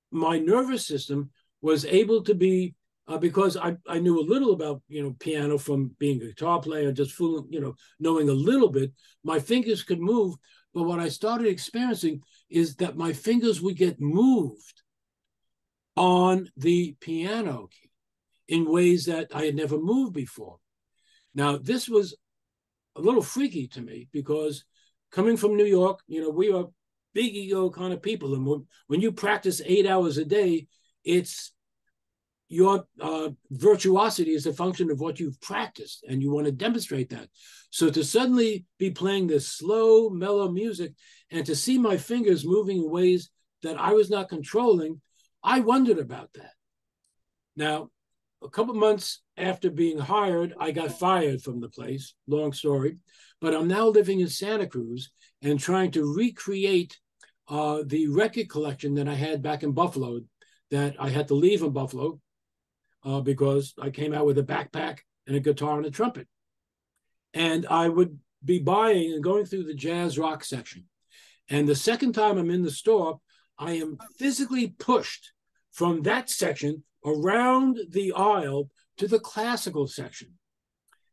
my nervous system was able to be, because I knew a little about, piano from being a guitar player, just knowing a little bit, my fingers could move. But what I started experiencing is that my fingers would get moved on the piano key in ways that I had never moved before. Now, this was a little freaky to me because coming from New York, we are big ego kind of people. And when you practice 8 hours a day, it's your virtuosity is a function of what you've practiced, and you want to demonstrate that. So to suddenly be playing this slow, mellow music and to see my fingers moving in ways that I was not controlling, I wondered about that. Now, a couple months after being hired, I got fired from the place, long story, but I'm now living in Santa Cruz and trying to recreate the record collection that I had back in Buffalo, that I had to leave in Buffalo because I came out with a backpack and a guitar and a trumpet. And I would be buying and going through the jazz rock section. And the second time I'm in the store, I am physically pushed from that section around the aisle to the classical section.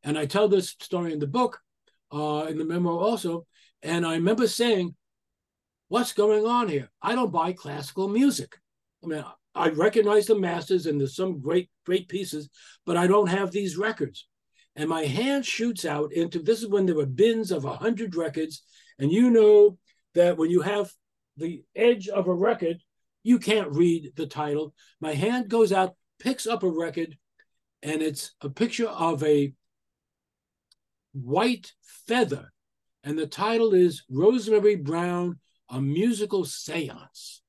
And I tell this story in the book, in the memoir also. And I remember saying, "What's going on here? I don't buy classical music. I mean, I recognize the masters and there's some great pieces, but I don't have these records." And my hand shoots out into, this is when there were bins of 100 records. And you know that when you have the edge of a record, you can't read the title. My hand goes out, picks up a record, and it's a picture of a white feather. And the title is Rosemary Brown, A Musical Seance.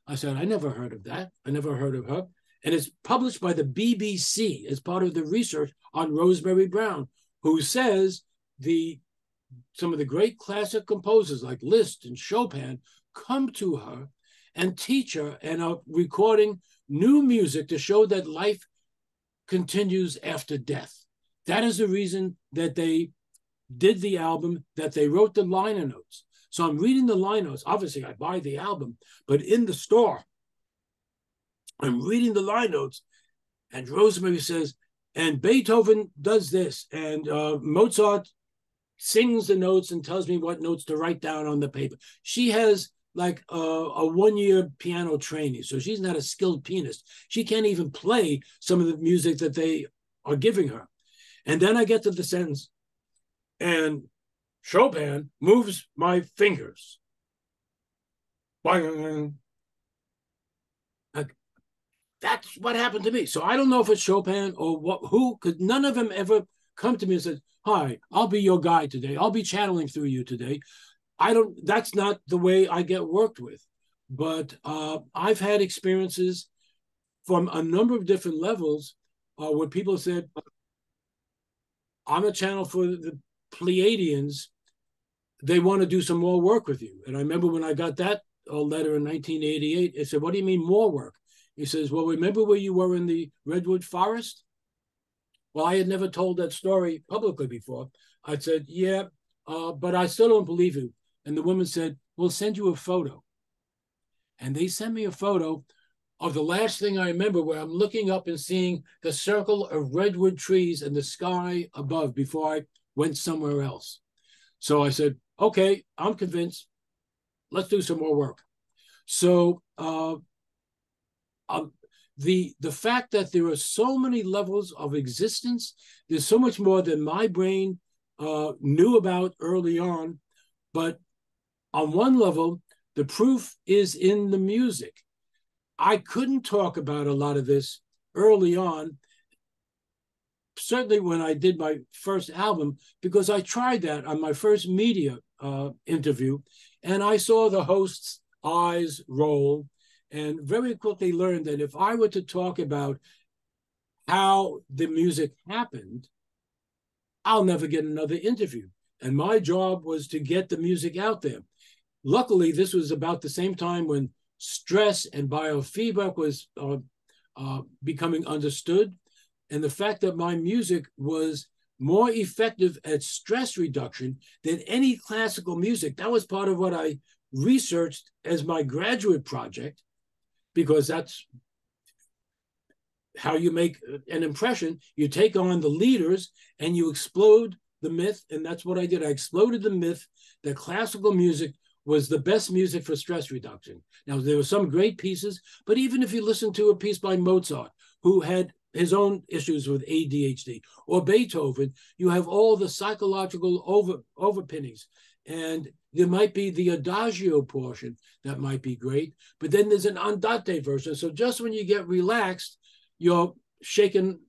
I said, I never heard of that. I never heard of her. And it's published by the BBC as part of the research on Rosemary Brown, who says some of the great classic composers like Liszt and Chopin come to her and teach her and are recording new music to show that life continues after death. That is the reason that they did the album, that they wrote the liner notes. So I'm reading the liner notes. Obviously, I buy the album, but in the store, I'm reading the liner notes, and Rosemary says, and Beethoven does this, and Mozart sings the notes and tells me what notes to write down on the paper. She has like a one-year piano training, so she's not a skilled pianist. She can't even play some of the music that they are giving her. And then I get to the sentence, and Chopin moves my fingers. That's what happened to me. So I don't know if it's Chopin or who, because none of them ever come to me and said, hi, I'll be your guide today. I'll be channeling through you today. That's not the way I get worked with. But I've had experiences from a number of different levels where people said, I'm a channel for the Pleiadians. They want to do some more work with you. And I remember when I got that letter in 1988, it said, what do you mean more work? He says, well, remember where you were in the Redwood Forest? Well, I had never told that story publicly before. I said, yeah, but I still don't believe you. And the woman said, we'll send you a photo. And they sent me a photo of the last thing I remember, where I'm looking up and seeing the circle of redwood trees and the sky above before I went somewhere else. So I said, okay, I'm convinced. Let's do some more work. So the fact that there are so many levels of existence, there's so much more than my brain knew about early on. But on one level, the proof is in the music. I couldn't talk about a lot of this early on, certainly when I did my first album, because I tried that on my first media interview, and I saw the host's eyes roll, and very quickly learned that if I were to talk about how the music happened, I'll never get another interview. And my job was to get the music out there. Luckily, this was about the same time when stress and biofeedback was becoming understood. And the fact that my music was more effective at stress reduction than any classical music, that was part of what I researched as my graduate project, because that's how you make an impression. You take on the leaders and you explode the myth. And that's what I did. I exploded the myth that classical music was the best music for stress reduction. Now, there were some great pieces, but even if you listen to a piece by Mozart, who had his own issues with ADHD, or Beethoven, you have all the psychological overpinnings. And there might be the adagio portion that might be great, but then there's an andante version. So just when you get relaxed, you're shaken,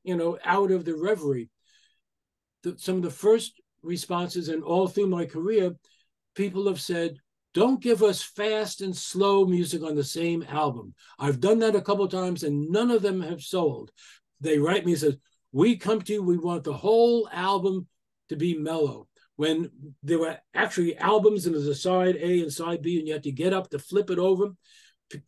out of the reverie. Some of the first responses, and all through my career, people have said, don't give us fast and slow music on the same album. I've done that a couple of times and none of them have sold. They write me and says, we come to you, we want the whole album to be mellow. When there were actually albums and there's a side A and side B and you had to get up to flip it over,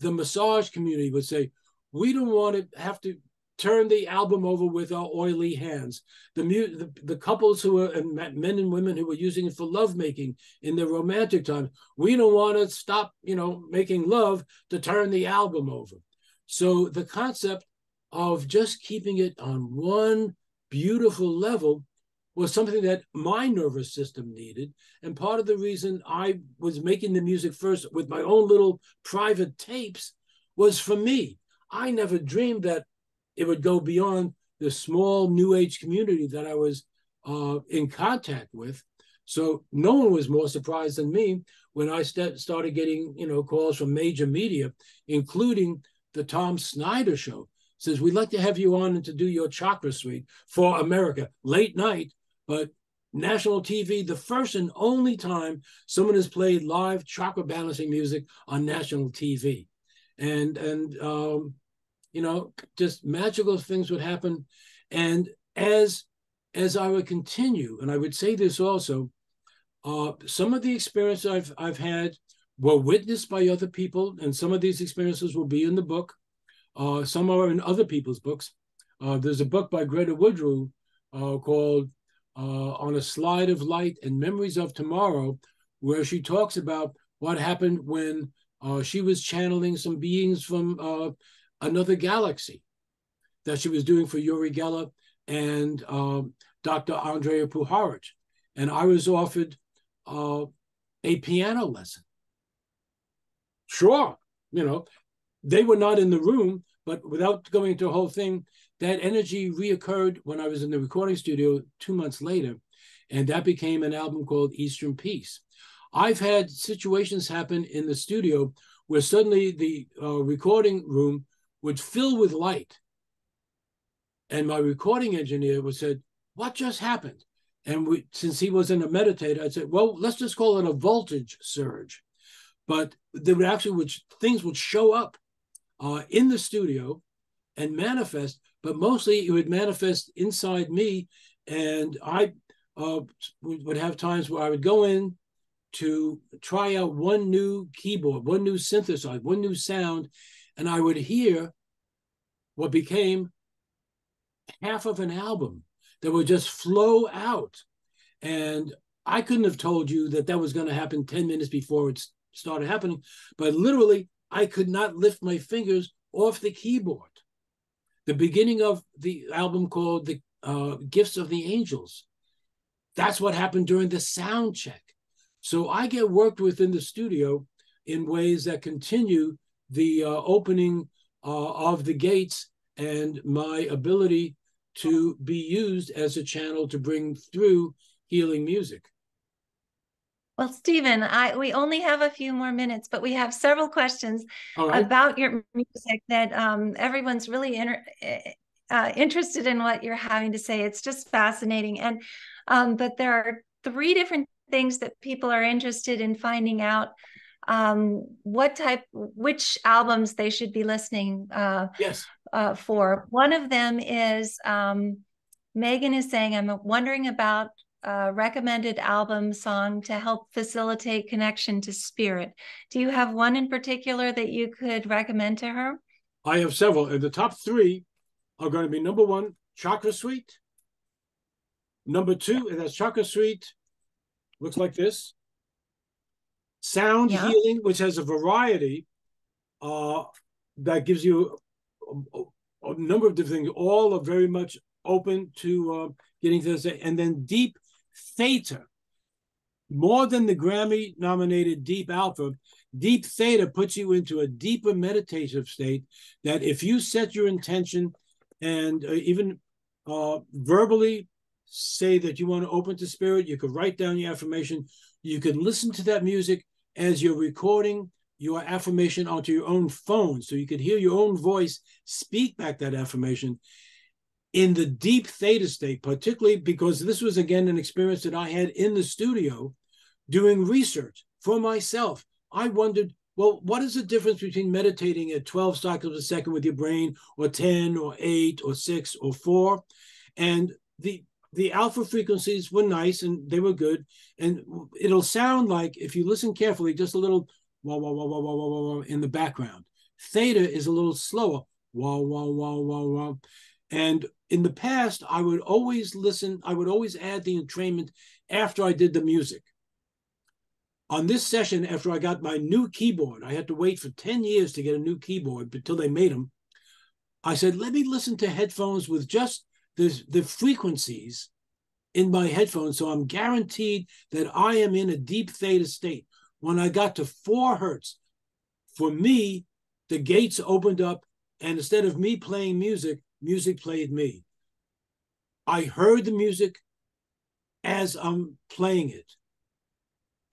the massage community would say, we don't want to have to turn the album over with our oily hands. The couples who are, and men and women who were using it for lovemaking in their romantic time, we don't want to stop, making love to turn the album over. So the concept of just keeping it on one beautiful level was something that my nervous system needed. And part of the reason I was making the music first with my own little private tapes was for me. I never dreamed that it would go beyond the small New Age community that I was in contact with. So no one was more surprised than me when I started getting, calls from major media, including the Tom Snyder Show. Says, we'd like to have you on and to do your Chakra suite for America, late night, but national TV, the first and only time someone has played live chakra balancing music on national TV. And you know, just magical things would happen. And as I would continue, and I would say this also, some of the experiences I've had were witnessed by other people, and some of these experiences will be in the book. Some are in other people's books. There's a book by Greta Woodrue called On a Slide of Light and Memories of Tomorrow, where she talks about what happened when she was channeling some beings from another galaxy that she was doing for Uri Geller and Dr. Andrea Puharich. And I was offered a piano lesson. Sure, you know, they were not in the room, but without going into a whole thing, that energy reoccurred when I was in the recording studio 2 months later, and that became an album called Eastern Peace. I've had situations happen in the studio where suddenly the recording room would fill with light. And my recording engineer would say, "What just happened?" And since he wasn't a meditator, I'd say, "Well, let's just call it a voltage surge." But there would actually, things would show up in the studio and manifest, but mostly it would manifest inside me. And I would have times where I would go in to try out one new keyboard, one new synthesizer, one new sound, and I would hear what became half of an album that would just flow out. And I couldn't have told you that that was going to happen 10 minutes before it started happening, but literally I could not lift my fingers off the keyboard. The beginning of the album called The Gifts of the Angels, that's what happened during the sound check. So I get worked with in the studio in ways that continue the opening of the gates and my ability to be used as a channel to bring through healing music. Well, Steven, we only have a few more minutes, but we have several questions about your music that everyone's really interested in what you're having to say. It's just fascinating. And but there are 3 different things that people are interested in finding out which albums they should be listening for. One of them is Megan is saying, I'm wondering about recommended album song to help facilitate connection to spirit. Do you have one in particular that you could recommend to her? I have several, and the top 3 are going to be number 1, Chakra Suite. Number 2, and that's Chakra Suite, looks like this. Sound Healing, which has a variety that gives you a number of different things. All are very much open to getting to this. And then Deep Theta, more than the Grammy nominated Deep Alpha, Deep Theta puts you into a deeper meditative state that if you set your intention and even verbally say that you want to open to spirit, you could write down your affirmation, you could listen to that music as you're recording your affirmation onto your own phone, so you could hear your own voice speak back that affirmation in the deep theta state, particularly because this was, again, an experience that I had in the studio doing research for myself. I wondered, well, what is the difference between meditating at 12 cycles a second with your brain, or 10, or 8, or 6, or 4? And the alpha frequencies were nice and they were good. And it'll sound like, if you listen carefully, just a little wah, wah, wah, wah, wah, wah, wah in the background. Theta is a little slower, wah, wah, wah, wah, wah. And in the past, I would always listen, I would always add the entrainment after I did the music. On this session, after I got my new keyboard, I had to wait for 10 years to get a new keyboard until they made them. I said, let me listen to headphones with just the frequencies in my headphones, so I'm guaranteed that I am in a deep theta state. When I got to 4 hertz, for me, the gates opened up, and instead of me playing music, music played me. I heard the music as I'm playing it.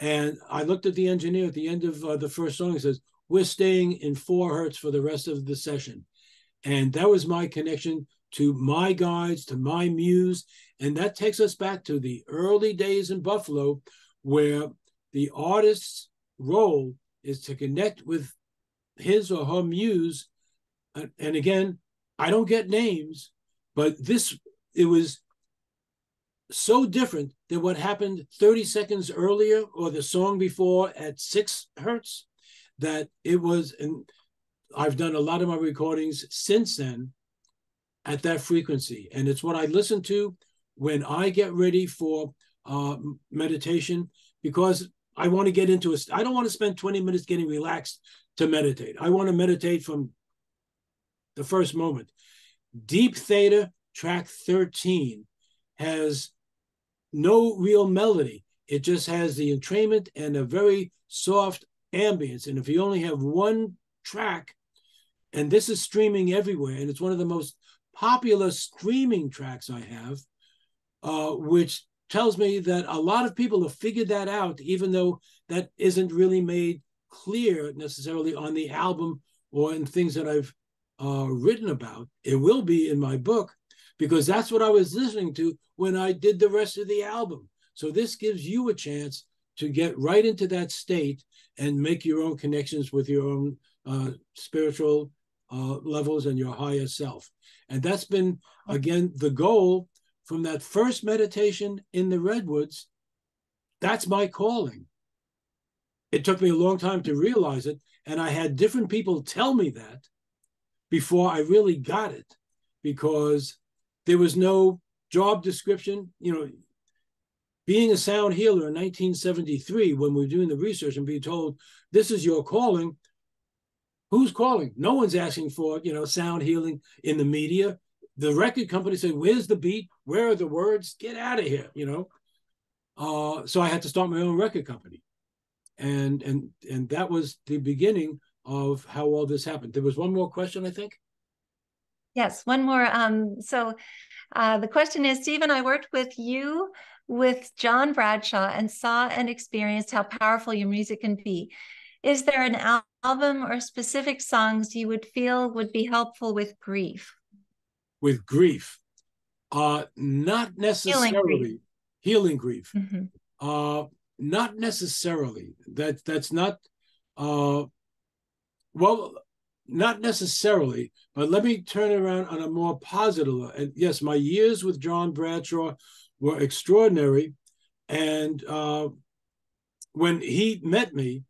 And I looked at the engineer at the end of the first song. He says, we're staying in 4 hertz for the rest of the session. And that was my connection to my guides, to my muse. And that takes us back to the early days in Buffalo, where the artist's role is to connect with his or her muse. And again, I don't get names, but it was so different than what happened 30 seconds earlier or the song before at 6 hertz, that it was, and I've done a lot of my recordings since then at that frequency. And it's what I listen to when I get ready for meditation, because I want to get into it. I don't want to spend 20 minutes getting relaxed to meditate. I want to meditate from the first moment. Deep Theta, track 13, has no real melody. It just has the entrainment and a very soft ambience. And if you only have one track, and this is streaming everywhere, and it's one of the most popular streaming tracks I have, which tells me that a lot of people have figured that out, even though that isn't really made clear necessarily on the album or in things that I've written about. It will be in my book, because that's what I was listening to when I did the rest of the album. So this gives you a chance to get right into that state and make your own connections with your own spiritual levels and your higher self. And that's been, again, the goal from that first meditation in the Redwoods. That's my calling. It took me a long time to realize it, and I had different people tell me that before I really got it, because there was no job description. You know, being a sound healer in 1973, when we were doing the research and being told, this is your calling, who's calling? No one's asking for, sound healing in the media. The record company said, where's the beat? Where are the words? Get out of here, So I had to start my own record company. And that was the beginning of how all this happened. There was one more question, I think. Yes, one more. So the question is, Steven, I worked with you with John Bradshaw and saw and experienced how powerful your music can be. Is there an album or specific songs you would feel would be helpful with grief? With grief? Not necessarily. Healing grief. Mm-hmm. Not necessarily. That's not, not necessarily, but let me turn it around on a more positive. And yes, my years with John Bradshaw were extraordinary. And when he met me,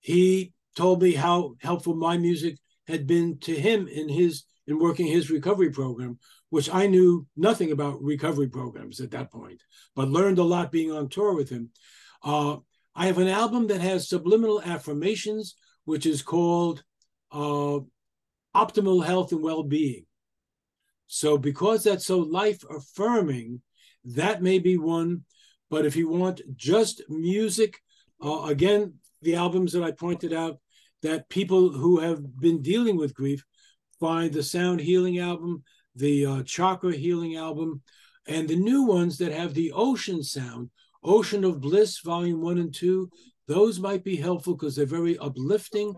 he told me how helpful my music had been to him in working his recovery program, which I knew nothing about recovery programs at that point, but learned a lot being on tour with him. I have an album that has subliminal affirmations, which is called Optimal Health and Well-Being. So because that's so life-affirming, that may be one. But if you want just music, again, the albums that I pointed out that people who have been dealing with grief find: the Sound Healing album, the Chakra Healing album, and the new ones that have the ocean sound, Ocean of Bliss, Volume 1 and 2. Those might be helpful because they're very uplifting.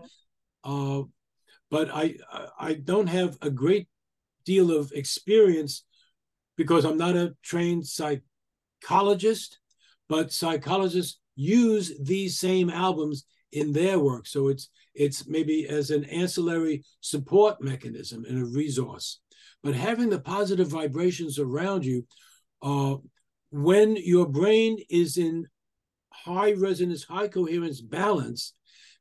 But I don't have a great deal of experience because I'm not a trained psychologist, but psychologists use these same albums in their work. So it's maybe as an ancillary support mechanism and a resource. But having the positive vibrations around you, when your brain is in high resonance, high coherence balance,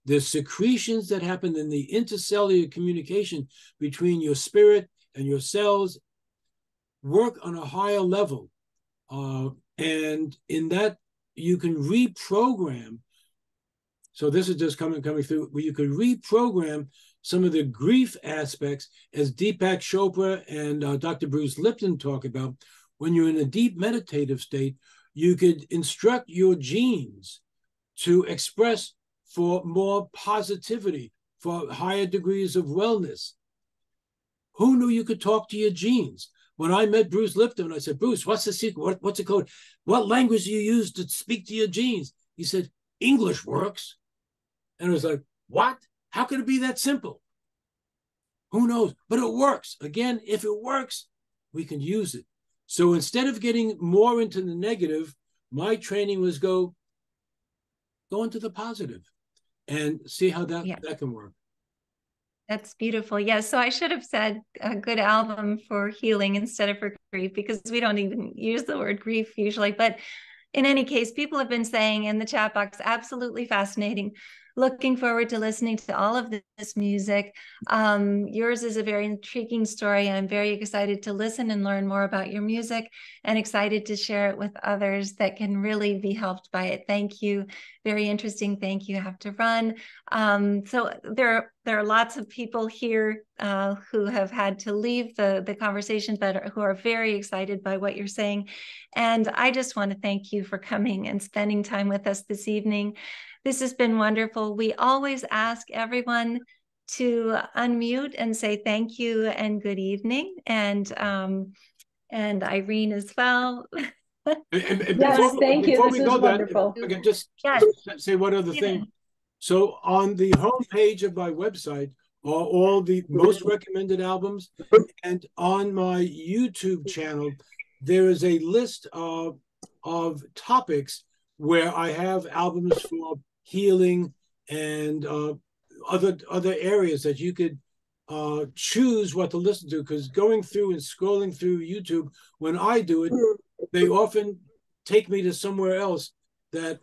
the secretions that happen in the intercellular communication between your spirit and your cells work on a higher level. And in that, you can reprogram. So this is just coming through, where you can reprogram some of the grief aspects, as Deepak Chopra and Dr. Bruce Lipton talk about. When you're in a deep meditative state, you could instruct your genes to express for more positivity, for higher degrees of wellness. Who knew you could talk to your genes? When I met Bruce Lipton, I said, Bruce, what's the secret? What's the code? What language do you use to speak to your genes? He said, English works. And I was like, what? How could it be that simple? Who knows? But it works. Again, if it works, we can use it. So instead of getting more into the negative, my training was go into the positive and see how that can work. That's beautiful. Yes. So I should have said a good album for healing instead of for grief, because we don't even use the word grief usually. But in any case, people have been saying in the chat box, absolutely fascinating. Looking forward to listening to all of this music. Yours is a very intriguing story. I'm very excited to listen and learn more about your music, and excited to share it with others that can really be helped by it. Thank you. Very interesting. Thank you. I have to run. So there are lots of people here who have had to leave the conversation, but who are very excited by what you're saying. And I just want to thank you for coming and spending time with us this evening. This has been wonderful. We always ask everyone to unmute and say thank you and good evening. And Irene as well. Yes, thank you. This is wonderful. I can just say one other thing. So on the homepage of my website are all the most recommended albums. And on my YouTube channel, there is a list of topics where I have albums for healing and other areas that you could choose what to listen to. Because going through and scrolling through YouTube, when I do it, they often take me to somewhere else that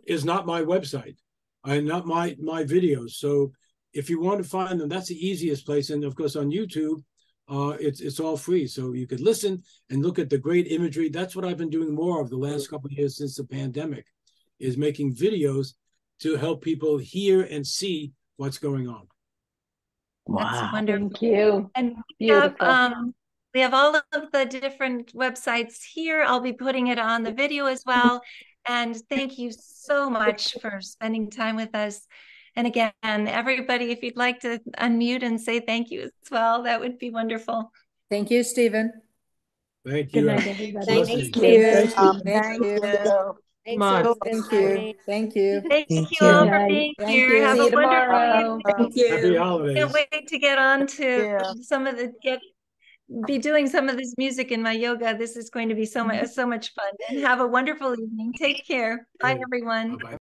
is not my website and not my videos. So if you want to find them, that's the easiest place. And of course on YouTube, it's all free. So you could listen and look at the great imagery. That's what I've been doing more of the last couple of years since the pandemic, is making videos to help people hear and see what's going on. Wow. That's wonderful. Thank you. And Beautiful. we have all of the different websites here. I'll be putting it on the video as well. And thank you so much for spending time with us. And again, everybody, if you'd like to unmute and say thank you as well, that would be wonderful. Thank you, Stephen. Thank you. Good night, everybody. Thank Thank you. Thank you. Thank you. Thank you. Thank you all for being Thank here. you. Have See a you tomorrow. wonderful evening. Thank you. Happy holidays. Can't wait to get on to some of the be doing some of this music in my yoga. This is going to be so much fun. And have a wonderful evening. Take care. Bye, everyone. Bye-bye.